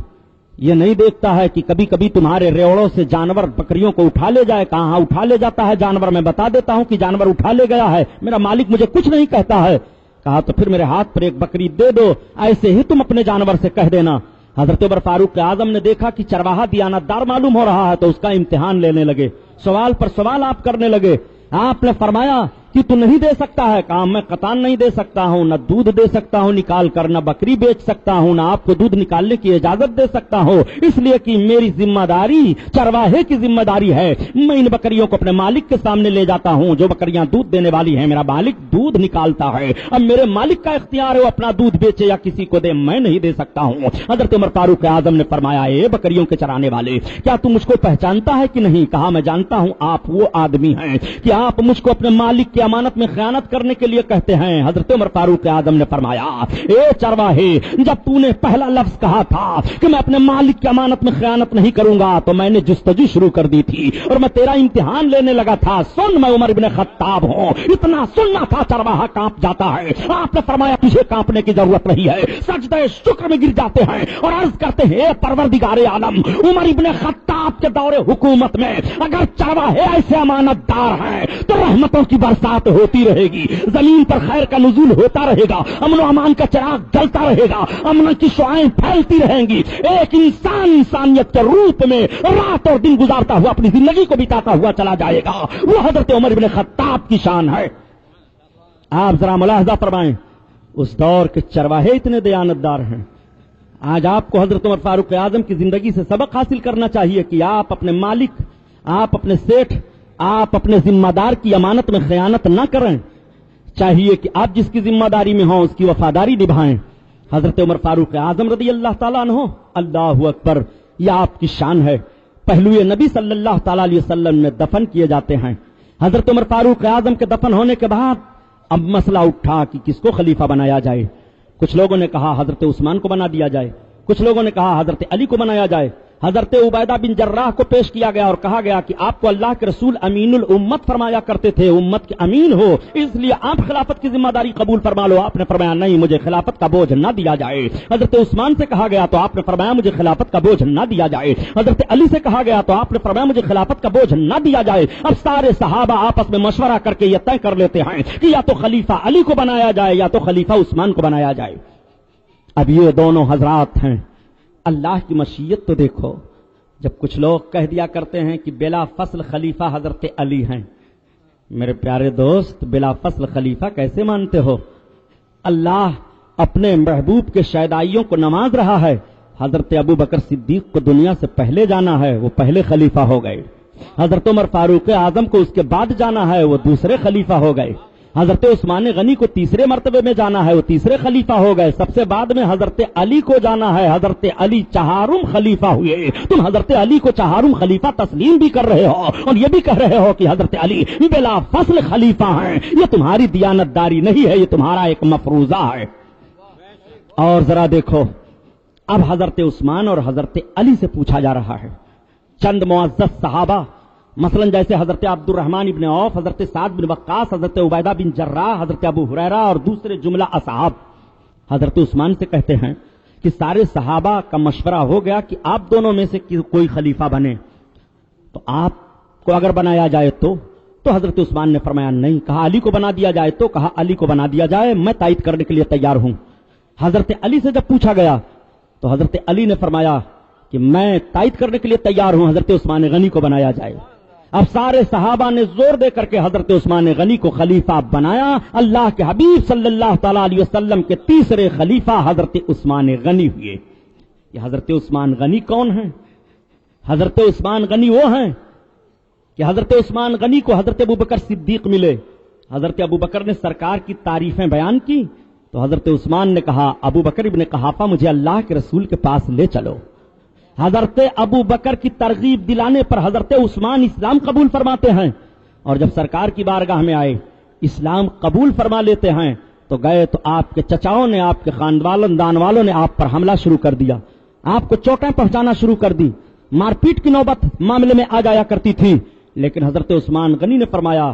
یہ نہیں دیکھتا ہے کہ کبھی کبھی تمہارے ریوڑوں سے جانور بکریوں کو اٹھا لے جائے؟ کہاں اٹھا لے جاتا ہے جانور، میں بتا دیتا ہوں کہ جانور اٹھا لے گیا ہے، میرا مالک مجھے کچھ نہیں کہتا ہے. کہا تو پھر میرے ہاتھ پر ایک بکری دے دو، ایسے ہی تم اپنے جانور سے کہہ دینا حضرت عمر فاروق اعظم نے دیکھا کہ چرواہا دیانتدار معلوم ہو رہا ہے تو اس کا امتحان لینے لگے، سوال پر سوال آپ کرنے لگے۔ آپ نے فرمایا کہ تو نہیں دے سکتا ہے، کہا میں قطعاً نہیں دے سکتا ہوں، نہ دودھ دے سکتا ہوں نکال کر، نہ بکری بیچ سکتا ہوں، نہ آپ کو دودھ نکالنے کی اجازت دے سکتا ہوں، اس لیے کہ میری ذمہ داری چرواہے کی ذمہ داری ہے، میں ان بکریوں کو اپنے مالک کے سامنے لے جاتا ہوں، جو بکریاں دودھ دینے والی ہیں میرا مالک دودھ نکالتا ہے، اب میرے مالک کا اختیار ہے وہ اپنا دودھ بیچے یا کسی کو دے، میں نہیں دے سکتا ہوں۔ حضرت عمر فاروق اعظم نے فرمایا اے بکریوں کے چرانے والے، کیا تم مجھ کو پہچانتا ہے کہ نہیں؟ کہا میں جانتا ہوں آپ وہ آدمی ہیں کہ آپ مجھ کو اپنے مالک کی امانت میں خیانت کرنے کے لیے کہتے ہیں۔ حضرت عمر فاروق اعظم نے فرمایا اے چرواہے، جب تو نے پہلا لفظ کہا تھا کہ میں اپنے مالک کی امانت میں خیانت نہیں کروں گا تو میں نے جستجو شروع کر دی تھی اور میں تیرا امتحان لینے لگا تھا۔ سن، میں عمر بن خطاب ہوں، اتنا سننا تھا چرواہا کانپ جاتا ہے۔ آپ نے فرمایا تجھے کانپنے کی ضرورت نہیں ہے، سجدہ شکر میں گر جاتے ہیں اور عرض کرتے ہیں اے پروردگار عالم، عمر بن خطاب کے دور حکومت میں اگر چرواہے ایسے امانت دار ہیں تو رحمتوں کی برسات ہوتی رہے گی، زمین پر خیر کا نزول ہوتا رہے گا، امن و امان کا چراغ جلتا رہے گا، امن کی شعائیں پھیلتی رہیں گی، ایک انسان انسانیت کے روپ میں رات اور دن گزارتا ہوا اپنی زندگی کو بتاتا ہوا چلا جائے گا۔ وہ حضرت عمر بن خطاب کی شان ہے۔ آپ ذرا ملاحظہ فرمائیں، اس دور کے چرواہے اتنے دیانتدار ہیں۔ آج آپ کو حضرت عمر فاروق اعظم کی زندگی سے سبق حاصل کرنا چاہیے کہ آپ اپنے مالک، آپ اپنے سیٹھ، آپ اپنے ذمہ دار کی امانت میں خیانت نہ کریں، چاہیے کہ آپ جس کی ذمہ داری میں ہوں اس کی وفاداری نبھائیں۔ حضرت عمر فاروق اعظم رضی اللہ تعالیٰ عنہ، اللہ اکبر، یہ آپ کی شان ہے۔ پہلو نبی صلی اللہ تعالیٰ علیہ وسلم میں دفن کیے جاتے ہیں۔ حضرت عمر فاروق اعظم کے دفن ہونے کے بعد اب مسئلہ اٹھا کہ کس کو خلیفہ بنایا جائے۔ کچھ لوگوں نے کہا حضرت عثمان کو بنا دیا جائے، کچھ لوگوں نے کہا حضرت علی کو بنایا جائے۔ حضرت عبیدہ بن جراح کو پیش کیا گیا اور کہا گیا کہ آپ کو اللہ کے رسول امین الامت فرمایا کرتے تھے، امت کے امین ہو، اس لیے آپ خلافت کی ذمہ داری قبول فرما لو۔ آپ نے فرمایا نہیں، مجھے خلافت کا بوجھ نہ دیا جائے۔ حضرت عثمان سے کہا گیا تو آپ نے فرمایا مجھے خلافت کا بوجھ نہ دیا جائے۔ حضرت علی سے کہا گیا تو آپ نے فرمایا مجھے خلافت کا بوجھ نہ دیا جائے۔ اب سارے صحابہ آپس میں مشورہ کر کے یہ طے کر لیتے ہیں کہ یا تو خلیفہ علی کو بنایا جائے یا تو خلیفہ عثمان کو بنایا جائے۔ اب یہ دونوں حضرات ہیں، اللہ کی مشیت تو دیکھو، جب کچھ لوگ کہہ دیا کرتے ہیں کہ بلا فصل خلیفہ حضرت علی ہیں، میرے پیارے دوست بلا فصل خلیفہ کیسے مانتے ہو؟ اللہ اپنے محبوب کے شیدائیوں کو نواز رہا ہے۔ حضرت ابو بکر صدیق کو دنیا سے پہلے جانا ہے، وہ پہلے خلیفہ ہو گئے۔ حضرت عمر فاروق اعظم کو اس کے بعد جانا ہے، وہ دوسرے خلیفہ ہو گئے۔ حضرت عثمان غنی کو تیسرے مرتبے میں جانا ہے، وہ تیسرے خلیفہ ہو گئے۔ سب سے بعد میں حضرت علی کو جانا ہے، حضرت علی چہارم خلیفہ ہوئے۔ تم حضرت علی کو چہارم خلیفہ تسلیم بھی کر رہے ہو اور یہ بھی کہہ رہے ہو کہ حضرت علی بلا فصل خلیفہ ہیں۔ یہ تمہاری دیانتداری نہیں ہے، یہ تمہارا ایک مفروضہ ہے۔ اور ذرا دیکھو، اب حضرت عثمان اور حضرت علی سے پوچھا جا رہا ہے۔ چند معزز صحابہ مثلا جیسے حضرت عبد الرحمن ابن عوف، حضرت سعد بن وقاص، حضرت عبیدہ بن جراح، حضرت ابو ہریرہ اور دوسرے جملہ اصحاب حضرت عثمان سے کہتے ہیں کہ سارے صحابہ کا مشورہ ہو گیا کہ آپ دونوں میں سے کوئی خلیفہ بنے، تو آپ کو اگر بنایا جائے تو حضرت عثمان نے فرمایا نہیں۔ کہا علی کو بنا دیا جائے تو کہا علی کو بنا دیا جائے، میں تائید کرنے کے لیے تیار ہوں۔ حضرت علی سے جب پوچھا گیا تو حضرت علی نے فرمایا کہ میں تائید کرنے کے لیے تیار ہوں، حضرت عثمان غنی کو بنایا جائے۔ اب سارے صحابہ نے زور دے کر کے حضرت عثمان غنی کو خلیفہ بنایا۔ اللہ کے حبیب صلی اللہ تعالی علیہ وسلم کے تیسرے خلیفہ حضرت عثمان غنی ہوئے۔ یہ حضرت عثمان غنی کون ہیں؟ حضرت عثمان غنی وہ ہیں کہ حضرت عثمان غنی کو حضرت ابوبکر صدیق ملے۔ حضرت ابوبکر نے سرکار کی تعریفیں بیان کی تو حضرت عثمان نے کہا ابوبکر ابن قحافہ مجھے اللہ کے رسول کے پاس لے چلو۔ حضرت ابو بکر کی ترغیب دلانے پر حضرت عثمان اسلام قبول فرماتے ہیں، اور جب سرکار کی بارگاہ میں آئے اسلام قبول فرما لیتے ہیں تو گئے تو آپ کے چچاؤں نے، آپ کے خاندان والوں نے آپ پر حملہ شروع کر دیا، آپ کو چوٹیں پہنچانا شروع کر دی، مار پیٹ کی نوبت معاملے میں آ جایا کرتی تھی۔ لیکن حضرت عثمان غنی نے فرمایا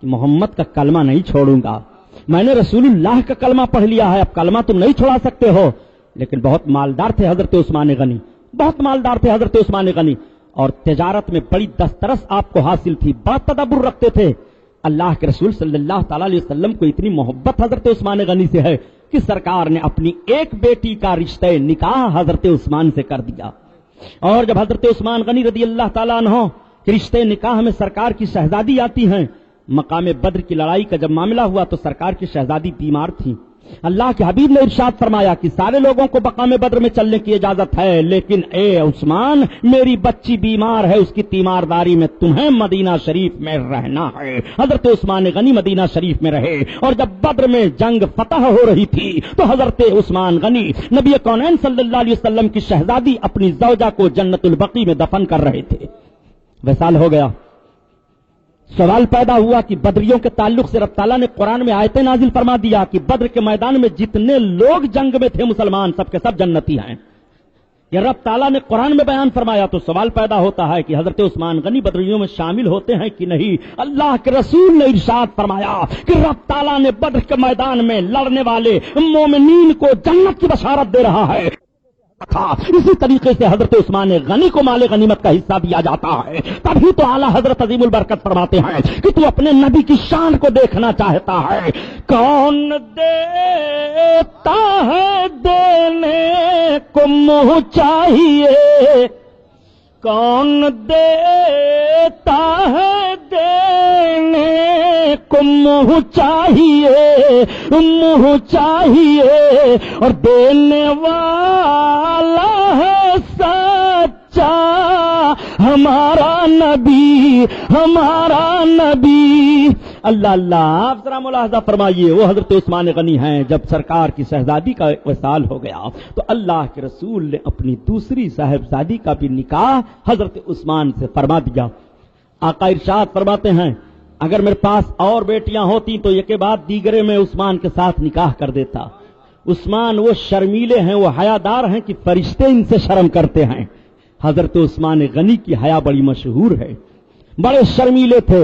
کہ محمد کا کلمہ نہیں چھوڑوں گا، میں نے رسول اللہ کا کلمہ پڑھ لیا ہے، اب کلمہ تم نہیں چھوڑا سکتے ہو۔ لیکن بہت مالدار تھے حضرت عثمان غنی، بہت مالدار تھے حضرت عثمان غنی، اور تجارت میں بڑی دسترس آپ کو حاصل تھی، بڑا تدبر رکھتے تھے۔ اللہ کے رسول صلی اللہ تعالی علیہ وسلم کو اتنی محبت حضرت عثمان غنی سے ہے کہ سرکار نے اپنی ایک بیٹی کا رشتہ نکاح حضرت عثمان سے کر دیا. اور جب حضرت عثمان غنی رضی اللہ تعالیٰ عنہ کے رشتے نکاح میں سرکار کی شہزادی آتی ہیں، مقام بدر کی لڑائی کا جب معاملہ ہوا تو سرکار کی شہزادی بیمار تھی. اللہ کے حبیب نے ارشاد فرمایا کہ سارے لوگوں کو مقام بدر میں چلنے کی اجازت ہے، لیکن اے عثمان، میری بچی بیمار ہے، اس کی تیمارداری میں تمہیں مدینہ شریف میں رہنا ہے. حضرت عثمان غنی مدینہ شریف میں رہے، اور جب بدر میں جنگ فتح ہو رہی تھی تو حضرت عثمان غنی نبی کونین صلی اللہ علیہ وسلم کی شہزادی اپنی زوجہ کو جنت البقیع میں دفن کر رہے تھے. وصال ہو گیا. سوال پیدا ہوا کہ بدریوں کے تعلق سے رب تعالیٰ نے قرآن میں آیتیں نازل فرما دیا کہ بدر کے میدان میں جتنے لوگ جنگ میں تھے مسلمان سب کے سب جنتی ہیں. یہ رب تعالیٰ نے قرآن میں بیان فرمایا تو سوال پیدا ہوتا ہے کہ حضرت عثمان غنی بدریوں میں شامل ہوتے ہیں کہ نہیں. اللہ کے رسول نے ارشاد فرمایا کہ رب تعالیٰ نے بدر کے میدان میں لڑنے والے مومنین کو جنت کی بشارت دے رہا ہے. اسی طریقے سے حضرت عثمان غنی کو مال غنیمت کا حصہ دیا جاتا ہے. تبھی تو اعلیٰ حضرت عظیم البرکت فرماتے ہیں کہ تو اپنے نبی کی شان کو دیکھنا چاہتا ہے. کون دیتا ہے دینے کو منہ چاہیے، کون دیتا ہے دینے کو منہ چاہیے، منہ چاہیے، اور دینے والا ہے سچا ہمارا نبی، ہمارا نبی. اللہ اللہ. آپ ذرا ملاحظہ فرمائیے، وہ حضرت عثمان غنی ہیں. جب سرکار کی شہزادی کا وصال ہو گیا تو اللہ کے رسول نے اپنی دوسری صاحبزادی کا بھی نکاح حضرت عثمان سے فرما دیا. آقا ارشاد فرماتے ہیں اگر میرے پاس اور بیٹیاں ہوتی تو یہ کے بعد دیگرے میں عثمان کے ساتھ نکاح کر دیتا. عثمان وہ شرمیلے ہیں، وہ حیادار ہیں کہ فرشتے ان سے شرم کرتے ہیں. حضرت عثمان غنی کی حیا بڑی مشہور ہے، بڑے شرمیلے تھے.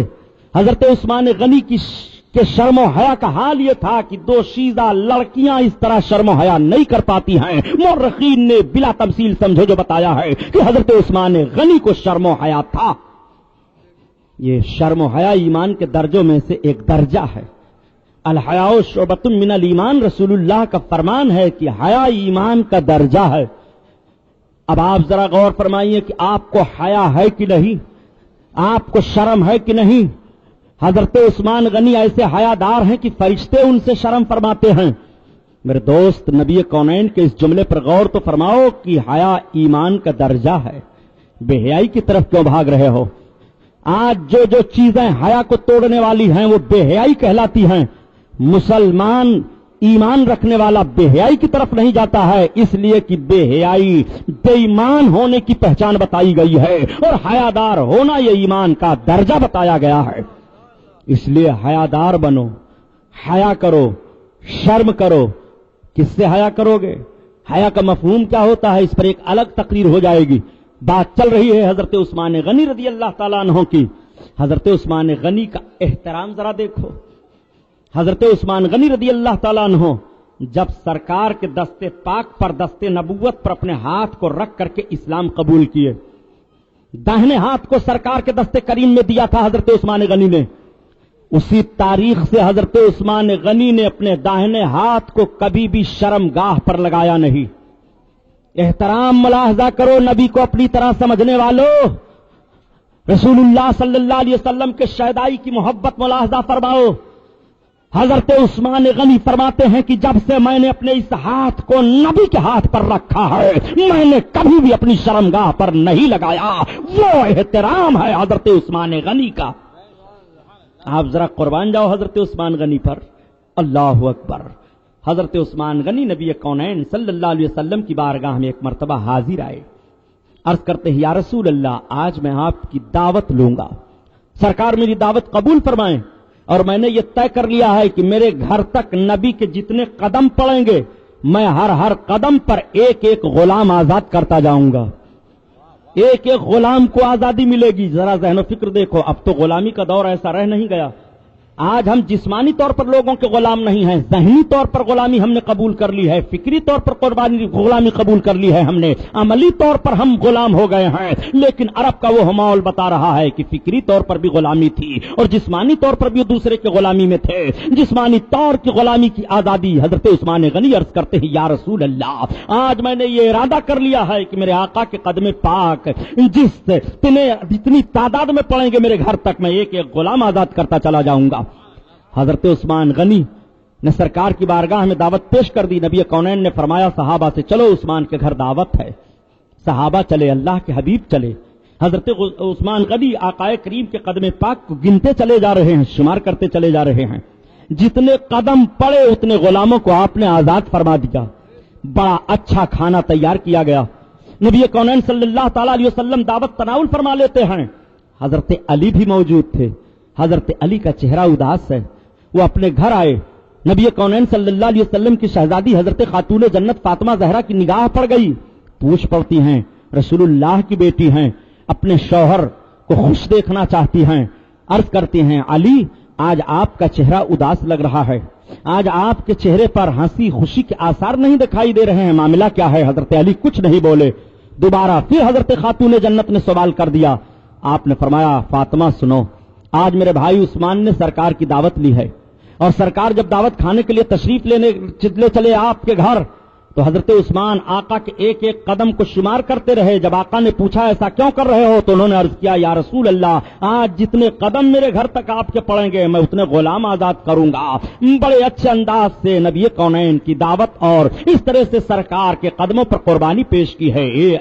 حضرت عثمان غنی کے شرم و حیا کا حال یہ تھا کہ دو شیزہ لڑکیاں اس طرح شرم و حیا نہیں کر پاتی ہیں. مورخین نے بلا تفصیل سمجھو جو بتایا ہے کہ حضرت عثمان غنی کو شرم و حیا تھا. یہ شرم و حیا ایمان کے درجوں میں سے ایک درجہ ہے. الحیاء شعبۃ من الایمان، رسول اللہ کا فرمان ہے کہ حیا ایمان کا درجہ ہے. اب آپ ذرا غور فرمائیے کہ آپ کو حیا ہے کہ نہیں، آپ کو شرم ہے کہ نہیں. حضرت عثمان غنی ایسے حیادار ہیں کہ فرشتے ان سے شرم فرماتے ہیں. میرے دوست، نبی کونین کے اس جملے پر غور تو فرماؤ کہ حیا ایمان کا درجہ ہے. بے حیائی کی طرف کیوں بھاگ رہے ہو؟ آج جو چیزیں حیا کو توڑنے والی ہیں وہ بے حیائی کہلاتی ہیں. مسلمان ایمان رکھنے والا بے حیائی کی طرف نہیں جاتا ہے، اس لیے کہ بے حیائی بے ایمان ہونے کی پہچان بتائی گئی ہے، اور حیادار ہونا یہ ایمان کا درجہ بتایا گیا ہے. اس لیے حیادار بنو، حیا کرو، شرم کرو. کس سے حیا کرو گے؟ حیا کا مفہوم کیا ہوتا ہے، اس پر ایک الگ تقریر ہو جائے گی. بات چل رہی ہے حضرت عثمان غنی رضی اللہ تعالیٰ عنہ کی. حضرت عثمان غنی کا احترام ذرا دیکھو. حضرت عثمان غنی رضی اللہ تعالیٰ عنہ جب سرکار کے دستے پاک پر، دستے نبوت پر اپنے ہاتھ کو رکھ کر کے اسلام قبول کیے، داہنے ہاتھ کو سرکار کے دستے کریم میں دیا تھا حضرت عثمان غنی نے. اسی تاریخ سے حضرت عثمان غنی نے اپنے داہنے ہاتھ کو کبھی بھی شرم گاہ پر لگایا نہیں. احترام ملاحظہ کرو نبی کو اپنی طرح سمجھنے والوں. رسول اللہ صلی اللہ علیہ وسلم کے شہدائی کی محبت ملاحظہ فرماؤ. حضرت عثمان غنی فرماتے ہیں کہ جب سے میں نے اپنے اس ہاتھ کو نبی کے ہاتھ پر رکھا ہے میں نے کبھی بھی اپنی شرمگاہ پر نہیں لگایا. وہ احترام ہے حضرت عثمان غنی کا. آپ ذرا قربان جاؤ حضرت عثمان غنی پر. اللہ اکبر. حضرت عثمان غنی نبی کونین صلی اللہ علیہ وسلم کی بارگاہ میں ایک مرتبہ حاضر آئے. عرض کرتے ہیں یا رسول اللہ، آج میں آپ کی دعوت لوں گا، سرکار میری دعوت قبول فرمائیں، اور میں نے یہ طے کر لیا ہے کہ میرے گھر تک نبی کے جتنے قدم پڑیں گے میں ہر قدم پر ایک ایک غلام آزاد کرتا جاؤں گا. ایک ایک غلام کو آزادی ملے گی. ذرا ذہن و فکر دیکھو، اب تو غلامی کا دور ایسا رہ نہیں گیا. آج ہم جسمانی طور پر لوگوں کے غلام نہیں ہیں، ذہنی طور پر غلامی ہم نے قبول کر لی ہے، فکری طور پر غلامی قبول کر لی ہے ہم نے، عملی طور پر ہم غلام ہو گئے ہیں۔ لیکن عرب کا وہ ماحول بتا رہا ہے کہ فکری طور پر بھی غلامی تھی اور جسمانی طور پر بھی دوسرے کے غلامی میں تھے۔ جسمانی طور کی غلامی کی آزادی حضرت عثمان غنی عرض کرتے ہیں یا رسول اللہ، آج میں نے یہ ارادہ کر لیا ہے کہ میرے آقا کے قدم پاک جتنی تعداد میں پڑیں گے میرے گھر تک، میں ایک ایک غلام آزاد کرتا چلا جاؤں گا۔ حضرت عثمان غنی نے سرکار کی بارگاہ میں دعوت پیش کر دی۔ نبی کونین نے فرمایا صحابہ سے چلو عثمان کے گھر دعوت ہے۔ صحابہ چلے، اللہ کے حبیب چلے۔ حضرت عثمان غنی آقائے کریم کے قدم پاک کو گنتے چلے جا رہے ہیں، شمار کرتے چلے جا رہے ہیں۔ جتنے قدم پڑے اتنے غلاموں کو آپ نے آزاد فرما دیا۔ بڑا اچھا کھانا تیار کیا گیا۔ نبی کونین صلی اللہ تعالی علیہ وسلم دعوت تناول فرما لیتے ہیں۔ حضرت علی بھی موجود تھے۔ حضرت علی کا چہرہ اداس ہے، وہ اپنے گھر آئے۔ نبی کونین صلی اللہ علیہ وسلم کی شہزادی حضرت خاتون جنت فاطمہ زہرا کی نگاہ پڑ گئی، پوچھ پڑتی ہیں، رسول اللہ کی بیٹی ہیں، اپنے شوہر کو خوش دیکھنا چاہتی ہیں، عرض کرتی ہیں علی آج آپ کا چہرہ اداس لگ رہا ہے، آج آپ کے چہرے پر ہنسی خوشی کے آثار نہیں دکھائی دے رہے ہیں، معاملہ کیا ہے؟ حضرت علی کچھ نہیں بولے۔ دوبارہ پھر حضرت خاتون جنت نے سوال کر دیا۔ آپ نے فرمایا فاطمہ سنو، آج میرے بھائی عثمان نے سرکار کی دعوت لی ہے، اور سرکار جب دعوت کھانے کے لیے تشریف لینے چلے آپ کے گھر تو حضرت عثمان آقا کے ایک ایک قدم کو شمار کرتے رہے۔ جب آقا نے پوچھا ایسا کیوں کر رہے ہو تو انہوں نے عرض کیا یا رسول اللہ آج جتنے قدم میرے گھر تک آپ کے پڑیں گے میں اتنے غلام آزاد کروں گا۔ بڑے اچھے انداز سے نبی کونین کی دعوت اور اس طرح سے سرکار کے قدموں پر قربانی پیش کی ہے۔ اے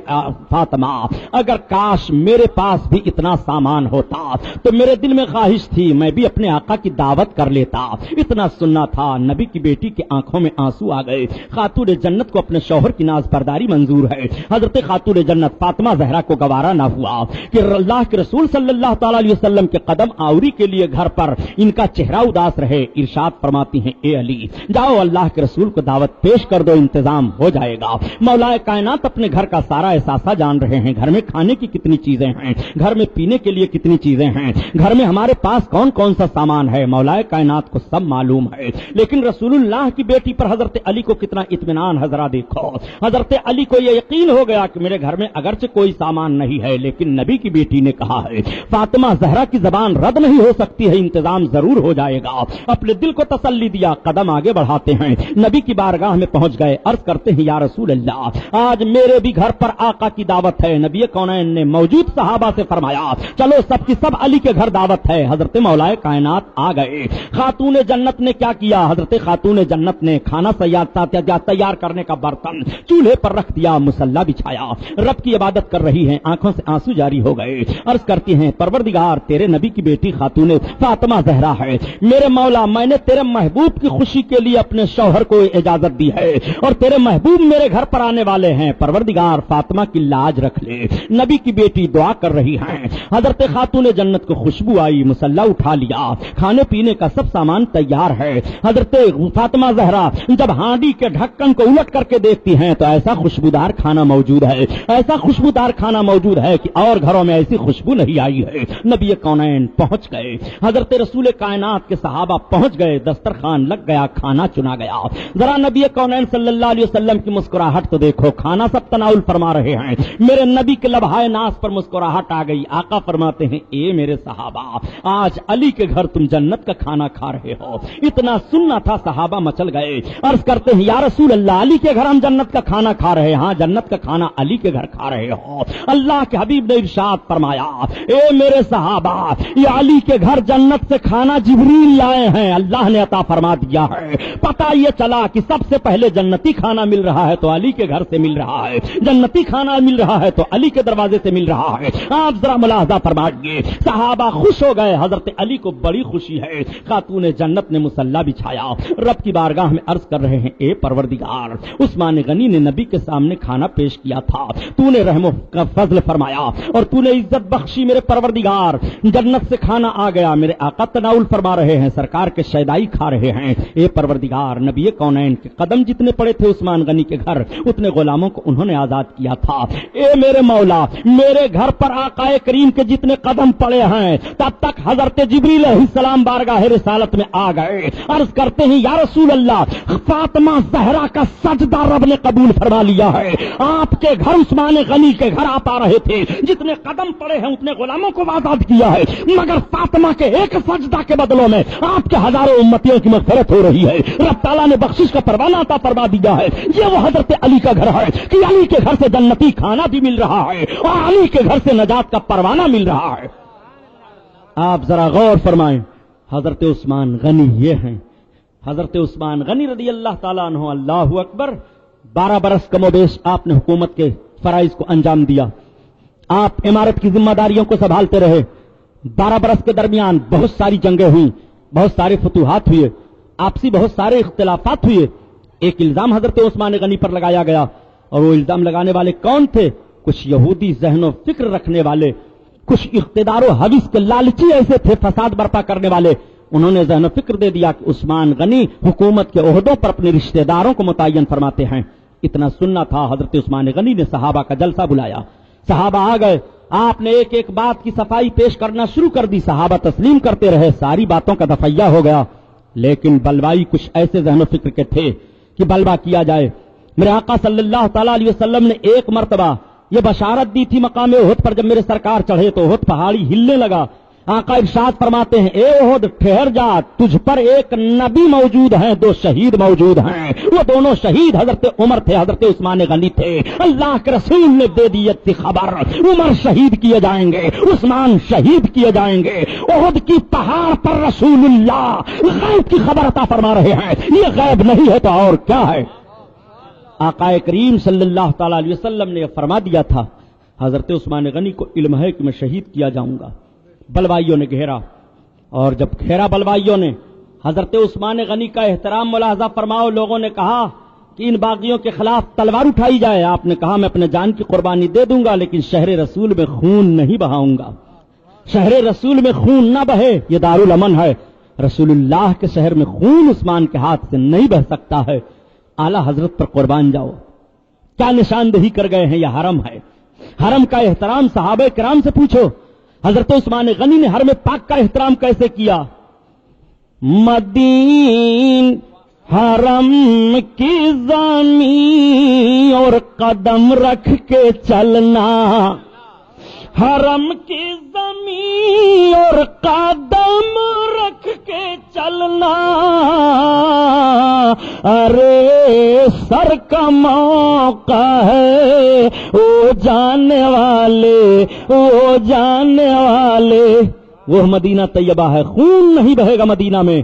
فاطمہ اگر کاش میرے پاس بھی اتنا سامان ہوتا تو میرے دل میں خواہش تھی میں بھی اپنے آقا کی دعوت کر لیتا، اتنا سننا تھا۔ نبی کی بیٹی کی آنکھوں میں آنسو آ گئے۔ خاتون جنت کو اپنے شوہر کی ناز برداری منظور ہے۔ حضرت خاتون جنت فاطمہ زہرا کو گوارا نہ ہوا کہ اللہ کے رسول صلی اللہ تعالی علیہ وسلم کے قدم آوری کے لیے گھر پر ان کا چہرہ اداس رہے۔ ارشاد فرماتی ہیں اے علی جاؤ اللہ کے رسول کو دعوت پیش کر دو، انتظام ہو جائے گا۔ مولا کائنات اپنے گھر کا سارا احساسہ جان رہے ہیں، گھر میں کھانے کی کتنی چیزیں ہیں، گھر میں پینے کے لیے کتنی چیزیں ہیں، گھر میں ہمارے پاس کون کون سا سامان ہے، مولا کائنات کو سب معلوم ہے۔ لیکن رسول اللہ کی بیٹی پر حضرت علی کو کتنا اطمینان ہے، ذرا دیکھو۔ حضرت علی کو یہ یقین ہو گیا کہ میرے گھر میں اگرچہ کوئی سامان نہیں ہے لیکن نبی کی بیٹی نے کہا ہے، فاطمہ زہرا کی زبان رد نہیں ہو سکتی ہے، انتظام ضرور ہو جائے گا۔ اپنے دل کو تسلی دیا، قدم آگے بڑھاتے ہیں، نبی کی بارگاہ میں پہنچ گئے، عرض کرتے ہیں یا رسول اللہ آج میرے بھی گھر پر آقا کی دعوت ہے۔ نبی کونین نے موجود صحابہ سے فرمایا چلو سب کی سب علی کے گھر دعوت ہے۔ حضرت مولا کائنات آ گئے۔ خاتون جنت نے کیا کیا؟ حضرت خاتون جنت نے کھانا تیار کرنے کا برتن چولہے پر رکھ دیا، مصلی بچھایا، رب کی عبادت کر رہی ہیں، آنکھوں سے آنسو جاری ہو گئے، عرض کرتی ہیں پروردگار تیرے نبی کی بیٹی خاتون فاطمہ زہرا ہے، میرے مولا میں نے تیرے محبوب کی خوشی کے لیے اپنے شوہر کو اجازت دی ہے اور تیرے محبوب میرے گھر پر آنے والے ہیں، پروردگار فاطمہ کی لاج رکھ لے۔ نبی کی بیٹی دعا کر رہی ہیں، حضرت خاتون جنت کو خوشبو آئی، مصلی اٹھا لیا، کھانے پینے کا سب سامان تیار ہے۔ حضرت فاطمہ زہرا جب ہانڈی کے ڈھکن کو الٹ کر کے دیکھتی ہیں تو ایسا خوشبودار کھانا موجود ہے، ایسا خوشبودار کھانا موجود ہے کہ اور گھروں میں ایسی خوشبو نہیں آئی ہے۔ نبی کونین پہنچ گئے، حضرت رسول کائنات کے صحابہ پہنچ گئے، دسترخوان لگ گیا، کھانا چنا گیا۔ ذرا نبی کونین صلی اللہ علیہ وسلم کی مسکراہٹ تو دیکھو، کھانا سب تناول فرما رہے ہیں، میرے نبی کے لبہائے ناز پر مسکراہٹ آ گئی۔ آقا فرماتے ہیں اے میرے صحابہ آج علی کے گھر تم جنت کا کھانا کھا رہے ہو۔ اتنا سننا تھا، صحابہ مچل گئے، عرض کرتے ہیں یا رسول اللہ علی کے گھر ہم جنت کا کھانا کھا رہے ہیں۔ ہاں جنت کا کھانا علی کے گھر کھا رہے ہو۔ اللہ کے حبیب نے ارشاد فرمایا اے میرے صحابہ یہ علی کے گھر جنت سے کھانا جبریل لائے ہیں، اللہ نے عطا فرما دیا ہے۔ پتہ یہ چلا کہ سب سے پہلے جنتی کھانا مل رہا ہے تو علی کے گھر سے مل رہا ہے، جنتی کھانا مل رہا ہے تو علی کے دروازے سے مل رہا ہے۔ آپ ذرا ملاحظہ فرمائیے، صحابہ خوش ہو گئے، حضرت علی کو بڑی خوشی ہے۔ خاتون جنت نے مصلی بچھایا، رب کی بارگاہ میں عرض کر رہے ہیں اے پروردگار عثمان غنی نے نبی کے سامنے کھانا پیش کیا تھا، تو نے رحم و فضل فرمایا اور تو نے عزت بخشی میرے پروردگار، جنت سے کھانا آ گیا، میرے آقا تناول فرما رہے ہیں، سرکار کے شیدائی کھا رہے ہیں، اے پروردگار نبی کونین کے قدم جتنے پڑے تھے عثمان غنی کے گھر اتنے غلاموں کو انہوں نے آزاد کیا تھا، اے میرے مولا میرے گھر پر آقا کریم کے جتنے قدم پڑے ہیں تب تک حضرت جبریل علیہ السلام بارگاہ رسالت میں آ گئے، عرض کرتے ہیں یا رسول اللہ فاطمہ زہرا کا سجدہ رب نے قبول فرما لیا ہے، آپ کے گھر عثمان غنی کے گھر آپ آ رہے تھے، جتنے قدم پڑے ہیں اتنے غلاموں کو آزاد کیا ہے، مگر فاطمہ کے ایک سجدہ کے بدلوں میں آپ کے ہزاروں امتیوں کی مغفرت ہو رہی ہے، رب تعالیٰ نے بخشش کا پروانہ عطا فرما دیا ہے، یہ وہ حضرت علی کا گھر ہے کہ علی کے گھر سے جنتی کھانا بھی مل رہا ہے اور علی کے گھر سے نجات کا پروانہ مل رہا ہے۔ آپ ذرا غور فرمائیں، حضرت عثمان غنی یہ ہیں، حضرت عثمان غنی رضی اللہ تعالیٰ عنہ، اللہ اکبر، 12 برس کم و بیش آپ نے حکومت کے فرائض کو انجام دیا، آپ عمارت کی ذمہ داریوں کو سنبھالتے رہے، 12 برس کے درمیان بہت ساری جنگیں ہوئی، بہت سارے فتوحات ہوئے، آپسی بہت سارے اختلافات ہوئے، ایک الزام حضرت عثمان غنی پر لگایا گیا اور وہ الزام لگانے والے کون تھے؟ کچھ یہودی ذہن و فکر رکھنے والے، کچھ اقتدار و حویث کے لالچی ایسے تھے فساد برپا کرنے والے، انہوں نے ذہن و فکر دے دیا کہ عثمان غنی حکومت کے عہدوں پر اپنے رشتہ داروں کو متعین فرماتے ہیں۔ اتنا سننا تھا، حضرت عثمان غنی نے صحابہ کا جلسہ بلایا، صحابہ آ گئے، آپ نے ایک ایک بات کی صفائی پیش کرنا شروع کر دی، صحابہ تسلیم کرتے رہے، ساری باتوں کا دفعہ ہو گیا، لیکن بلوائی کچھ ایسے ذہن و فکر کے تھے کہ بلوا کیا جائے۔ میرے آقا صلی اللہ تعالی علیہ وسلم نے ایک مرتبہ یہ بشارت دی تھی مقام احد پر، جب میرے سرکار چڑھے تو احد پہاڑی ہلنے لگا، آقا ارشاد فرماتے ہیں اے احد ٹھہر جا، تجھ پر ایک نبی موجود ہیں، 2 شہید موجود ہیں، وہ دونوں شہید حضرت عمر تھے، حضرت عثمان غنی تھے، اللہ کے رسول نے دے دی تھی خبر، عمر شہید کیے جائیں گے، عثمان شہید کیے جائیں گے، احد کی پہاڑ پر رسول اللہ غیب کی خبر عطا فرما رہے ہیں، یہ غیب نہیں ہے تو اور کیا ہے؟ آقا کریم صلی اللہ تعالی علیہ وسلم نے یہ فرما دیا تھا، حضرت عثمان غنی کو علم ہے کہ میں شہید کیا جاؤں گا۔ بلوائیوں نے گھیرا، اور جب گھیرا بلوائیوں نے، حضرت عثمان غنی کا احترام ملاحظہ فرماؤ، لوگوں نے کہا کہ ان باغیوں کے خلاف تلوار اٹھائی جائے، آپ نے کہا میں اپنے جان کی قربانی دے دوں گا لیکن شہر رسول میں خون نہیں بہاؤں گا، شہر رسول میں خون نہ بہے، یہ دارالامن ہے، رسول اللہ کے شہر میں خون عثمان کے ہاتھ سے نہیں بہ سکتا ہے، اعلی حضرت پر قربان جاؤ۔ کیا نشاندہی کر گئے ہیں، یہ حرم ہے، حرم کا احترام صحابہ کرام سے پوچھو، حضرت عثمان غنی نے حرم پاک کا احترام کیسے کیا؟ مدین حرم کی زمین اور قدم رکھ کے چلنا، حرم کی زمین اور قدم رکھ کے چلنا، ارے سر کا موقع ہے او جانے والے، او جانے والے، وہ مدینہ طیبہ ہے، خون نہیں بہے گا مدینہ میں۔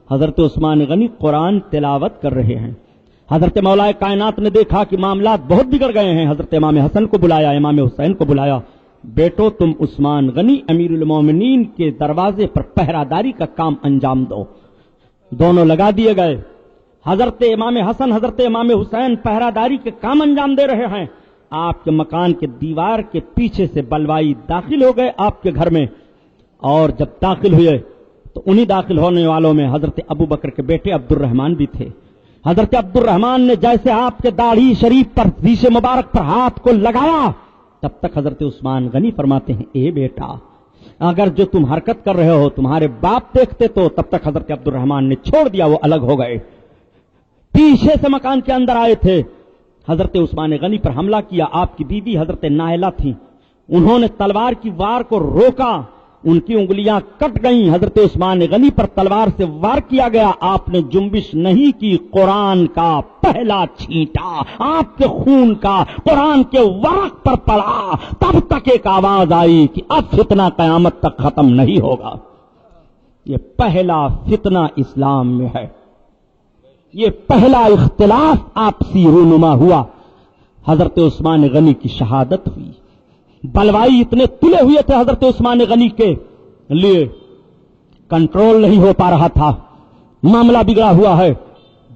حضرت عثمان غنی قرآن تلاوت کر رہے ہیں، حضرت مولا کائنات نے دیکھا کہ معاملات بہت بگڑ گئے ہیں، حضرت امام حسن کو بلایا، امام حسین کو بلایا، بیٹو تم عثمان غنی امیر المومنین کے دروازے پر پہرہ داری کا کام انجام دو۔ دونوں لگا دیے گئے، حضرت امام حسن حضرت امام حسین پہرہ داری کے کام انجام دے رہے ہیں، آپ کے مکان کے دیوار کے پیچھے سے بلوائی داخل ہو گئے آپ کے گھر میں، اور جب داخل ہوئے تو انہی داخل ہونے والوں میں حضرت ابو بکر کے بیٹے عبد الرحمن بھی تھے۔ حضرت عبد الرحمن نے جیسے آپ کے داڑھی شریف پر ذیش مبارک پر ہاتھ کو لگایا، تب تک حضرت عثمان غنی فرماتے ہیں اے بیٹا، اگر جو تم حرکت کر رہے ہو تمہارے باپ دیکھتے تو، تب تک حضرت عبد الرحمن نے چھوڑ دیا، وہ الگ ہو گئے، پیچھے سے مکان کے اندر آئے تھے، حضرت عثمان غنی پر حملہ کیا۔ آپ کی بیوی حضرت نائلہ تھی، انہوں نے تلوار کی وار کو روکا، ان کی انگلیاں کٹ گئیں، حضرت عثمان غنی پر تلوار سے وار کیا گیا، آپ نے جنبش نہیں کی، قرآن کا پہلا چھینٹا آپ کے خون کا قرآن کے ورق پر پڑا، تب تک ایک آواز آئی کہ اب فتنہ قیامت تک ختم نہیں ہوگا۔ یہ پہلا فتنہ اسلام میں ہے، یہ پہلا اختلاف آپسی رونما ہوا، حضرت عثمان غنی کی شہادت ہوئی۔ بلوائی اتنے تلے ہوئے تھے حضرت عثمان غنی کے لیے، کنٹرول نہیں ہو پا رہا تھا، معاملہ بگڑا ہوا ہے،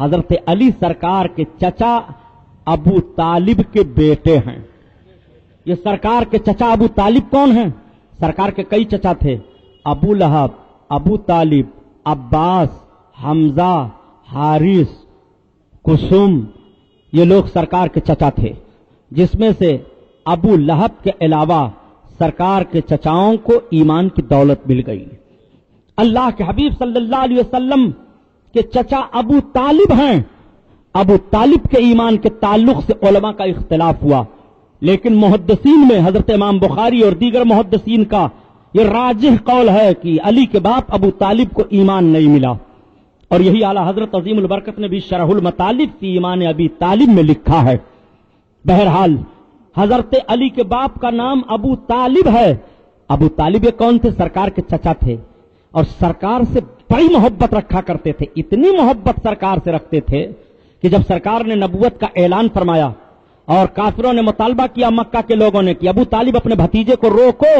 حضرت علی سرکار کے چچا ابو طالب کے بیٹے ہیں. یہ سرکار کے چچا ابو طالب کون ہیں؟ سرکار کے کئی چچا تھے، ابو لہب، ابو طالب، عباس، حمزہ، حارث، کسم، یہ لوگ سرکار کے چچا تھے، جس میں سے ابو لہب کے علاوہ سرکار کے چچاؤں کو ایمان کی دولت مل گئی. اللہ کے حبیب صلی اللہ علیہ وسلم کے چچا ابو طالب ہیں. ابو طالب کے ایمان کے تعلق سے علماء کا اختلاف ہوا، لیکن محدثین میں حضرت امام بخاری اور دیگر محدثین کا یہ راجح قول ہے کہ علی کے باپ ابو طالب کو ایمان نہیں ملا، اور یہی اعلیٰ حضرت عظیم البرکت نے بھی شرح المطالب فی ایمان ابی طالب میں لکھا ہے. بہرحال حضرت علی کے باپ کا نام ابو طالب ہے. ابو طالب یہ کون تھے؟ سرکار کے چچا تھے، اور سرکار سے بڑی محبت رکھا کرتے تھے. اتنی محبت سرکار سے رکھتے تھے کہ جب سرکار نے نبوت کا اعلان فرمایا اور کافروں نے مطالبہ کیا مکہ کے لوگوں نے کہ ابو طالب اپنے بھتیجے کو روکو،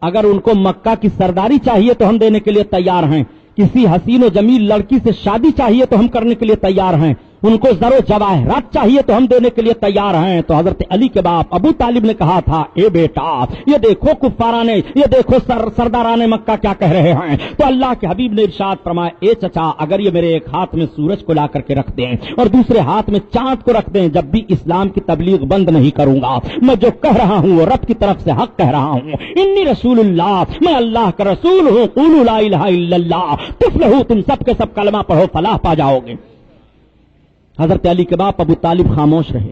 اگر ان کو مکہ کی سرداری چاہیے تو ہم دینے کے لیے تیار ہیں، کسی حسین و جمیل لڑکی سے شادی چاہیے تو ہم کرنے کے لیے تیار ہیں، ان کو زر و جواہرات چاہیے تو ہم دینے کے لیے تیار ہیں. تو حضرت علی کے باپ ابو طالب نے کہا تھا، اے بیٹا یہ دیکھو کفارانے، یہ دیکھو سرداران مکہ کیا کہہ رہے ہیں. تو اللہ کے حبیب نے ارشاد فرمایا، اے چچا اگر یہ میرے ایک ہاتھ میں سورج کو لا کر کے رکھ دیں اور دوسرے ہاتھ میں چاند کو رکھ دیں، جب بھی اسلام کی تبلیغ بند نہیں کروں گا. میں جو کہہ رہا ہوں وہ رب کی طرف سے حق کہہ رہا ہوں. انی رسول اللہ، میں اللہ کا رسول ہوں. قولوا لا الہ الا اللہ تفلحوا، تم سب کے سب کلمہ پڑھو فلاح پا جاؤ گے. حضرت علی کے باپ ابو طالب خاموش رہے.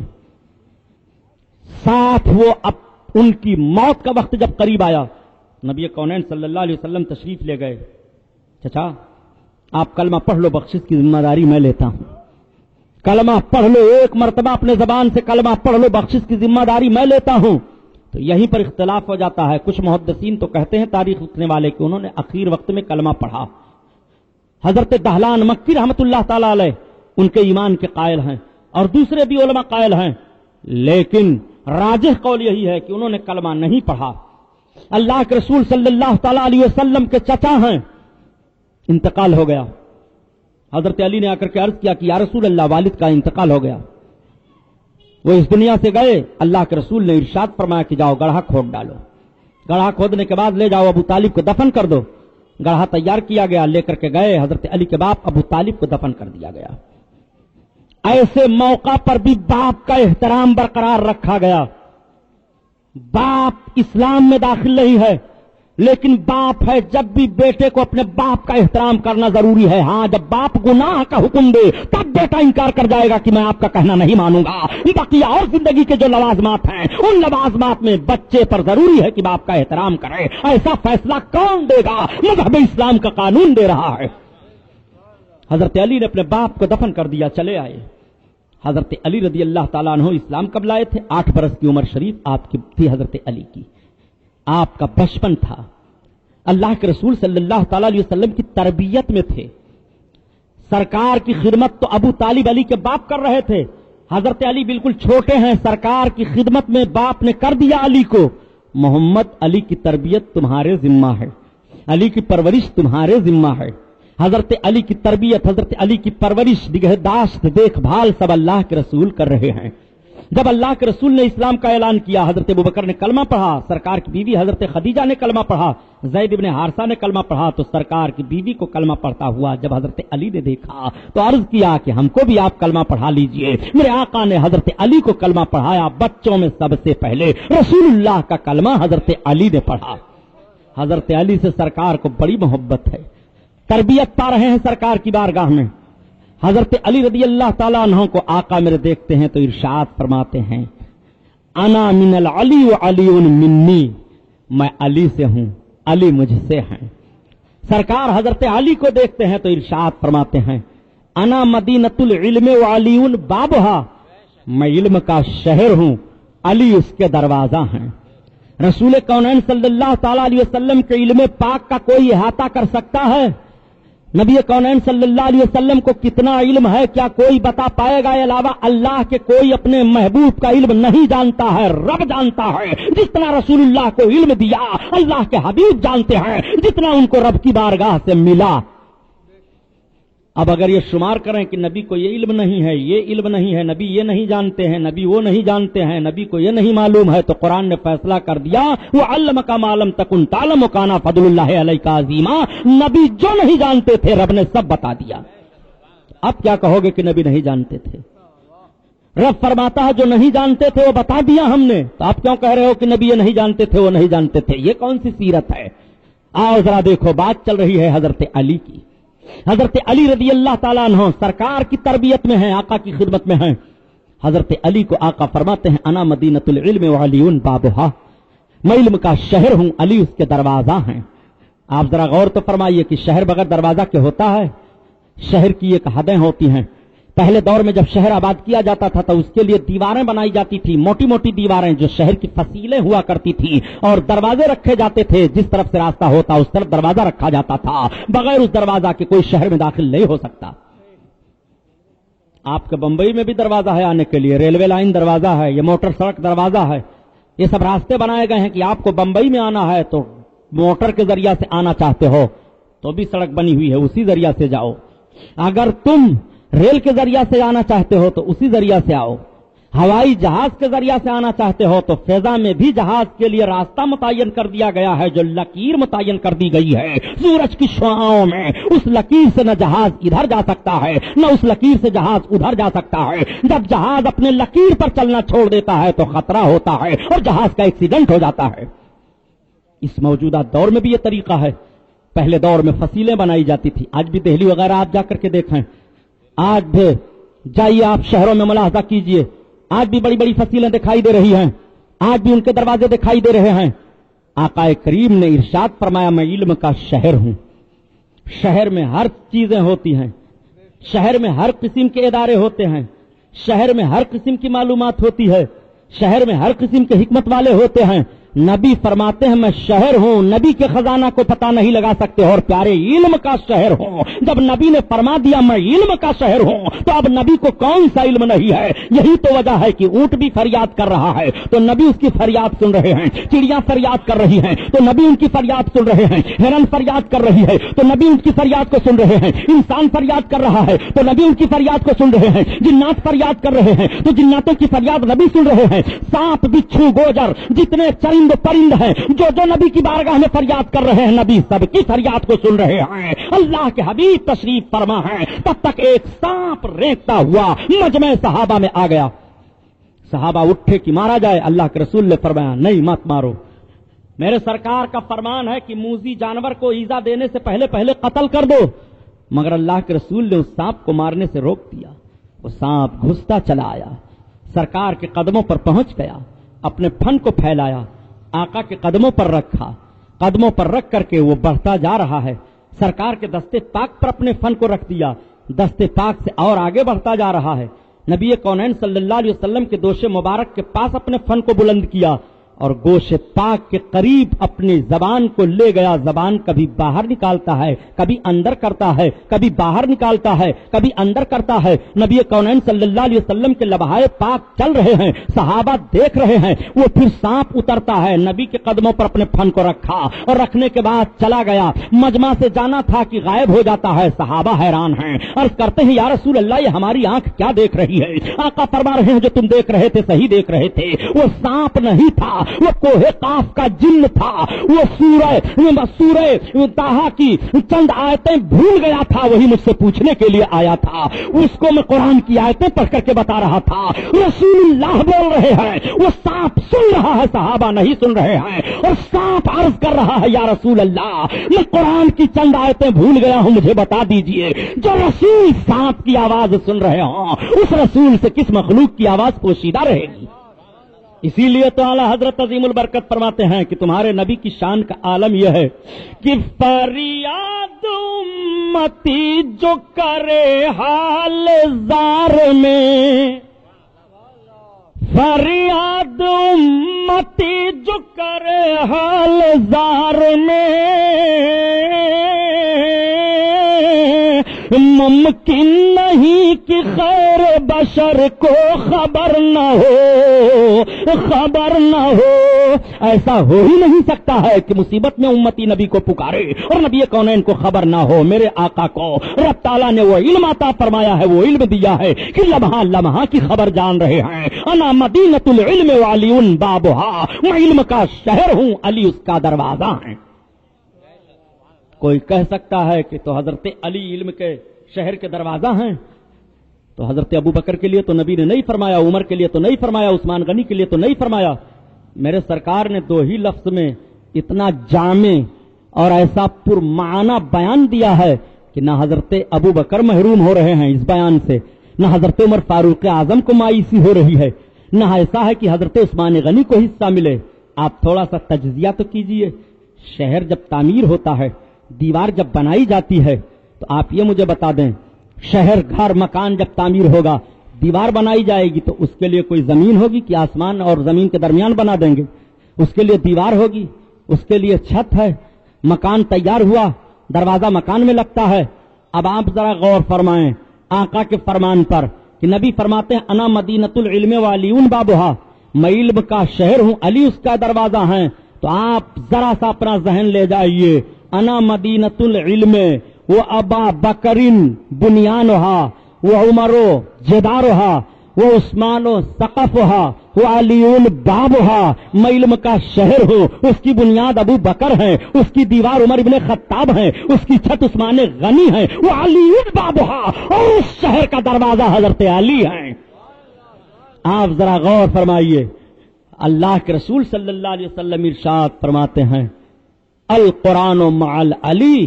ساتھ وہ اب ان کی موت کا وقت جب قریب آیا، نبی کونین صلی اللہ علیہ وسلم تشریف لے گئے. چچا آپ کلمہ پڑھ لو، بخشش کی ذمہ داری میں لیتا ہوں. کلمہ پڑھ لو، ایک مرتبہ اپنے زبان سے کلمہ پڑھ لو، بخشش کی ذمہ داری میں لیتا ہوں. تو یہیں پر اختلاف ہو جاتا ہے. کچھ محدثین تو کہتے ہیں تاریخ لکھنے والے کہ انہوں نے اخیر وقت میں کلمہ پڑھا. حضرت دہلان مکی رحمت اللہ تعالی علیہ ان کے ایمان کے قائل ہیں، اور دوسرے بھی علماء قائل ہیں، لیکن راجح قول یہی ہے کہ انہوں نے کلمہ نہیں پڑھا. اللہ کے رسول صلی اللہ تعالی علیہ وسلم کے چچا ہیں، انتقال ہو گیا. حضرت علی نے آ کر کے عرض کیا کہ یا رسول اللہ والد کا انتقال ہو گیا. وہ اس دنیا سے گئے. اللہ کے رسول نے ارشاد فرمایا کہ جاؤ گڑھا کھود ڈالو. گڑھا کھودنے کے بعد لے جاؤ ابو طالب کو دفن کر دو. گڑھا تیار کیا گیا، لے کر کے گئے. حضرت علی کے باپ ابو طالب کو دفن کر دیا گیا. ایسے موقع پر بھی باپ کا احترام برقرار رکھا گیا. باپ اسلام میں داخل نہیں ہے، لیکن باپ ہے. جب بھی بیٹے کو اپنے باپ کا احترام کرنا ضروری ہے. ہاں جب باپ گناہ کا حکم دے تب بیٹا انکار کر جائے گا کہ میں آپ کا کہنا نہیں مانوں گا. بقیہ اور زندگی کے جو لوازمات ہیں ان لوازمات میں بچے پر ضروری ہے کہ باپ کا احترام کرے. ایسا فیصلہ کون دے گا؟ مذہب اسلام کا قانون دے رہا ہے. حضرت علی نے اپنے باپ کو دفن کر دیا، چلے آئے. حضرت علی رضی اللہ تعالیٰ عنہ اسلام کب لائے تھے؟ 8 برس کی عمر شریف آپ کی تھی حضرت علی کی. آپ کا بچپن تھا. اللہ کے رسول صلی اللہ تعالیٰ علیہ وسلم کی تربیت میں تھے. سرکار کی خدمت تو ابو طالب علی کے باپ کر رہے تھے. حضرت علی بالکل چھوٹے ہیں. سرکار کی خدمت میں باپ نے کر دیا علی کو. محمد علی کی تربیت تمہارے ذمہ ہے، علی کی پرورش تمہارے ذمہ ہے. حضرت علی کی تربیت، حضرت علی کی پرورش، نگہداشت، دیکھ بھال سب اللہ کے رسول کر رہے ہیں. جب اللہ کے رسول نے اسلام کا اعلان کیا، حضرت ابوبکر نے کلمہ پڑھا، سرکار کی بیوی حضرت خدیجہ نے کلمہ پڑھا، زید ابن حارثہ نے کلمہ پڑھا، تو سرکار کی بیوی کو کلمہ پڑھتا ہوا جب حضرت علی نے دیکھا تو عرض کیا کہ ہم کو بھی آپ کلمہ پڑھا لیجئے. میرے آقا نے حضرت علی کو کلمہ پڑھایا. بچوں میں سب سے پہلے رسول اللہ کا کلمہ حضرت علی نے پڑھا. حضرت علی سے سرکار کو بڑی محبت ہے. تربیت پا رہے ہیں سرکار کی بارگاہ میں. حضرت علی رضی اللہ تعالیٰ عنہ کو آقا میرے دیکھتے ہیں تو ارشاد فرماتے ہیں، انا من العلی و علی منی، میں علی سے ہوں، علی مجھ سے ہیں. سرکار حضرت علی کو دیکھتے ہیں تو ارشاد فرماتے ہیں، انا مدینۃ العلم و علی بابھا، میں علم کا شہر ہوں، علی اس کے دروازہ ہیں. رسول کونین صلی اللہ تعالیٰ علیہ وسلم کے علم پاک کا کوئی احاطہ کر سکتا ہے؟ نبی کونین صلی اللہ علیہ وسلم کو کتنا علم ہے کیا کوئی بتا پائے گا؟ علاوہ اللہ کے کوئی اپنے محبوب کا علم نہیں جانتا ہے، رب جانتا ہے. جس طرح رسول اللہ کو علم دیا اللہ کے حبیب جانتے ہیں، جتنا ان کو رب کی بارگاہ سے ملا. اب اگر یہ شمار کریں کہ نبی کو یہ علم نہیں ہے، یہ علم نہیں ہے، نبی یہ نہیں جانتے ہیں، نبی وہ نہیں جانتے ہیں، نبی کو یہ نہیں معلوم ہے، تو قرآن نے فیصلہ کر دیا وَعَلَّمَكَ مَا لَمْ تَكُنْ تَعْلَمُ وَكَانَ فَضْلُ اللَّهِ عَلَيْكَ عَظِيمًا۔ نبی جو نہیں جانتے تھے رب نے سب بتا دیا۔ اب کیا کہو گے کہ نبی نہیں جانتے تھے؟ رب فرماتا ہے جو نہیں جانتے تھے وہ بتا دیا ہم نے، تو آپ کیوں کہہ رہے ہو کہ نبی یہ نہیں جانتے تھے وہ نہیں جانتے تھے؟ یہ کون سی سیرت ہے؟ آؤ ذرا دیکھو، بات چل رہی ہے حضرت علی کی۔ حضرت علی رضی اللہ تعالیٰ عنہ سرکار کی تربیت میں ہیں، آقا کی خدمت میں ہیں۔ حضرت علی کو آقا فرماتے ہیں انا مدینۃ العلم وعلی بابھا، میں علم کا شہر ہوں، علی اس کے دروازہ ہیں۔ آپ ذرا غور تو فرمائیے کہ شہر بغیر دروازہ کے ہوتا ہے؟ شہر کی ایک حدیں ہوتی ہیں۔ پہلے دور میں جب شہر آباد کیا جاتا تھا تو اس کے لیے دیواریں بنائی جاتی تھی، موٹی موٹی دیواریں جو شہر کی فصیلیں ہوا کرتی تھی، اور دروازے رکھے جاتے تھے، جس طرف سے راستہ ہوتا اس طرف دروازہ رکھا جاتا تھا۔ بغیر اس دروازہ کے کوئی شہر میں داخل نہیں ہو سکتا۔ آپ کے بمبئی میں بھی دروازہ ہے آنے کے لیے، ریلوے لائن دروازہ ہے، یہ موٹر سڑک دروازہ ہے، یہ سب راستے بنائے گئے ہیں کہ آپ کو بمبئی میں آنا ہے تو موٹر کے ذریعہ سے آنا چاہتے ہو تو بھی سڑک بنی ہوئی ہے، اسی ذریعہ سے جاؤ۔ اگر تم ریل کے ذریعہ سے آنا چاہتے ہو تو اسی ذریعہ سے آؤ۔ ہوائی جہاز کے ذریعہ سے آنا چاہتے ہو تو فضا میں بھی جہاز کے لیے راستہ متعین کر دیا گیا ہے، جو لکیر متعین کر دی گئی ہے سورج کی شعاعوں میں۔ اس لکیر سے نہ جہاز ادھر جا سکتا ہے نہ اس لکیر سے جہاز ادھر جا سکتا ہے۔ جب جہاز اپنے لکیر پر چلنا چھوڑ دیتا ہے تو خطرہ ہوتا ہے اور جہاز کا ایکسیڈنٹ ہو جاتا ہے۔ اس موجودہ دور میں بھی یہ طریقہ ہے۔ پہلے دور میں فصیلیں بنائی جاتی تھی، آج بھی دہلی وغیرہ آپ جا کر کے دیکھیں، آج بھی جائیے آپ شہروں میں ملاحظہ کیجئے، آج بھی بڑی بڑی فصیلیں دکھائی دے رہی ہیں، آج بھی ان کے دروازے دکھائی دے رہے ہیں۔ آقا کریم نے ارشاد فرمایا میں علم کا شہر ہوں۔ شہر میں ہر چیزیں ہوتی ہیں، شہر میں ہر قسم کے ادارے ہوتے ہیں، شہر میں ہر قسم کی معلومات ہوتی ہے، شہر میں ہر قسم کے حکمت والے ہوتے ہیں۔ نبی فرماتے ہیں میں شہر ہوں، نبی کے خزانہ کو پتہ نہیں لگا سکتے اور پیارے علم کا شہر ہوں۔ جب نبی نے فرما دیا میں علم کا شہر ہوں تو اب نبی کو کون سا علم نہیں ہے؟ یہی تو وجہ ہے کہ اونٹ بھی فریاد کر رہا ہے تو نبی اس کی فریاد سن رہے ہیں، چڑیاں فریاد کر رہی ہیں تو نبی ان کی فریاد سن رہے ہیں، ہرن فریاد کر رہی ہے تو نبی ان کی فریاد کو سن رہے ہیں، انسان فریاد کر رہا ہے تو نبی ان کی فریاد کو سن رہے ہیں، جنات فریاد کر رہے ہیں تو جناتوں کی فریاد نبی سن رہے ہیں۔ سانپ بچھو گوجر جتنے چرند پرند ہیں جو نبی کی بارگاہ میں فریاد کر رہے ہیں، نبی سب کی فریاد کو سن رہے ہیں۔ اللہ کے حبیب تشریف فرما ہے، تب تک ایک سانپ رینگتا ہوا مجمع صحابہ میں آ گیا۔ صحابہ اٹھے کہ مارا جائے، اللہ کے رسول نے فرمایا نہیں مت مارو، میرے سرکار کا فرمان ہے کہ موذی جانور کو ایذا دینے سے پہلے قتل کر دو، مگر اللہ کے رسول نے اس سانپ کو مارنے سے روک دیا۔ وہ سانپ گھستا چلا آیا، سرکار کے قدموں پر پہنچ گیا، اپنے پھن کو پھیلایا، آقا کے قدموں پر رکھا، قدموں پر رکھ کر کے وہ بڑھتا جا رہا ہے۔ سرکار کے دستے پاک پر اپنے فن کو رکھ دیا، دستے پاک سے اور آگے بڑھتا جا رہا ہے۔ نبی کونین صلی اللہ علیہ وسلم کے دوش مبارک کے پاس اپنے فن کو بلند کیا اور گوش پاک کے قریب اپنی زبان کو لے گیا۔ زبان کبھی باہر نکالتا ہے، کبھی اندر کرتا ہے، کبھی باہر نکالتا ہے، کبھی اندر کرتا ہے۔ نبی کونین صلی اللہ علیہ وسلم کے لبہائے پاک چل رہے ہیں، صحابہ دیکھ رہے ہیں، وہ پھر سانپ اترتا ہے، نبی کے قدموں پر اپنے پھن کو رکھا اور رکھنے کے بعد چلا گیا۔ مجمع سے جانا تھا کہ غائب ہو جاتا ہے، صحابہ حیران ہیں، عرض کرتے ہیں یا رسول اللہ یہ ہماری آنکھ کیا دیکھ رہی ہے؟ آقا فرما رہے ہیں جو تم دیکھ رہے تھے صحیح دیکھ رہے تھے، وہ سانپ نہیں تھا، وہ کوہ قاف کا جن تھا، وہ سورہ طٰہٰ کی چند آیتیں بھول گیا تھا، وہی مجھ سے پوچھنے کے لیے آیا تھا، اس کو میں قرآن کی آیتیں پڑھ کر کے بتا رہا تھا۔ رسول اللہ بول رہے ہیں، وہ سانپ سن رہا ہے، صحابہ نہیں سن رہے ہیں، اور سانپ عرض کر رہا ہے یا رسول اللہ میں قرآن کی چند آیتیں بھول گیا ہوں، مجھے بتا دیجئے۔ جو رسول سانپ کی آواز سن رہے ہوں اس رسول سے کس مخلوق کی آواز پوشیدہ رہے گی؟ اسی لیے تو اعلیٰ حضرت عظیم البرکت فرماتے ہیں کہ تمہارے نبی کی شان کا عالم یہ ہے کہ فریاد امتی جو کرے حال زار میں، فریاد امتی جو کرے حال زار میں، ممکن نہیں کہ خیر بشر کو خبر نہ ہو، ایسا ہو ہی نہیں سکتا ہے کہ مصیبت میں امتی نبی کو پکارے اور نبی کونین کو خبر نہ ہو۔ میرے آقا کو رب تعالیٰ نے وہ علم عطا فرمایا ہے، وہ علم دیا ہے کہ لمحہ لمحہ کی خبر جان رہے ہیں۔ انا مدینۃ العلم وعلی بابھا، میں علم کا شہر ہوں، علی اس کا دروازہ ہے۔ کوئی کہہ سکتا ہے کہ تو حضرت علی علم کے شہر کے دروازہ ہیں، تو حضرت ابو بکر کے لیے تو نبی نے نہیں فرمایا، عمر کے لیے تو نہیں فرمایا، عثمان غنی کے لیے تو نہیں فرمایا۔ میرے سرکار نے دو ہی لفظ میں اتنا جامع اور ایسا پرمعنی بیان دیا ہے کہ نہ حضرت ابو بکر محروم ہو رہے ہیں اس بیان سے، نہ حضرت عمر فاروق اعظم کو مایوسی ہو رہی ہے، نہ ایسا ہے کہ حضرت عثمان غنی کو حصہ ملے۔ آپ تھوڑا سا تجزیہ تو کیجئے، شہر جب تعمیر ہوتا ہے، دیوار جب بنائی جاتی ہے، تو آپ یہ مجھے بتا دیں، شہر گھر مکان جب تعمیر ہوگا، دیوار بنائی جائے گی تو اس کے لیے کوئی زمین ہوگی کہ آسمان اور زمین کے درمیان بنا دیں گے؟ اس کے لیے دیوار ہوگی، اس کے لیے چھت ہے، مکان تیار ہوا، دروازہ مکان میں لگتا ہے۔ اب آپ ذرا غور فرمائیں آقا کے فرمان پر کہ نبی فرماتے ہیں انا مدینۃ العلم وعلی بابھا، میں علم کا شہر ہوں، علی اس کا دروازہ ہے۔ تو آپ ذرا سا اپنا ذہن لے جائیے، انا مدینۃ العلم وہ ابا بکرین بنیانہا، وہ عمرو جدارہا، وہ عثمان سقفہا، وہ علیون بابہا، میں علم کا شہر ہوں، اس کی بنیاد ابو بکر ہے، اس کی دیوار عمر ابن خطاب ہے، اس کی چھت عثمان غنی ہے، وہ علیون بابہا، اور اس شہر کا دروازہ حضرت علی ہے۔ آپ ذرا غور فرمائیے، اللہ کے رسول صلی اللہ علیہ وسلم ارشاد فرماتے ہیں القرآن مع العلی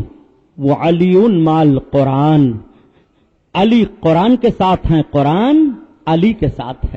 وعلی مع القرآن، علی قرآن کے ساتھ ہیں، قرآن علی کے ساتھ ہے۔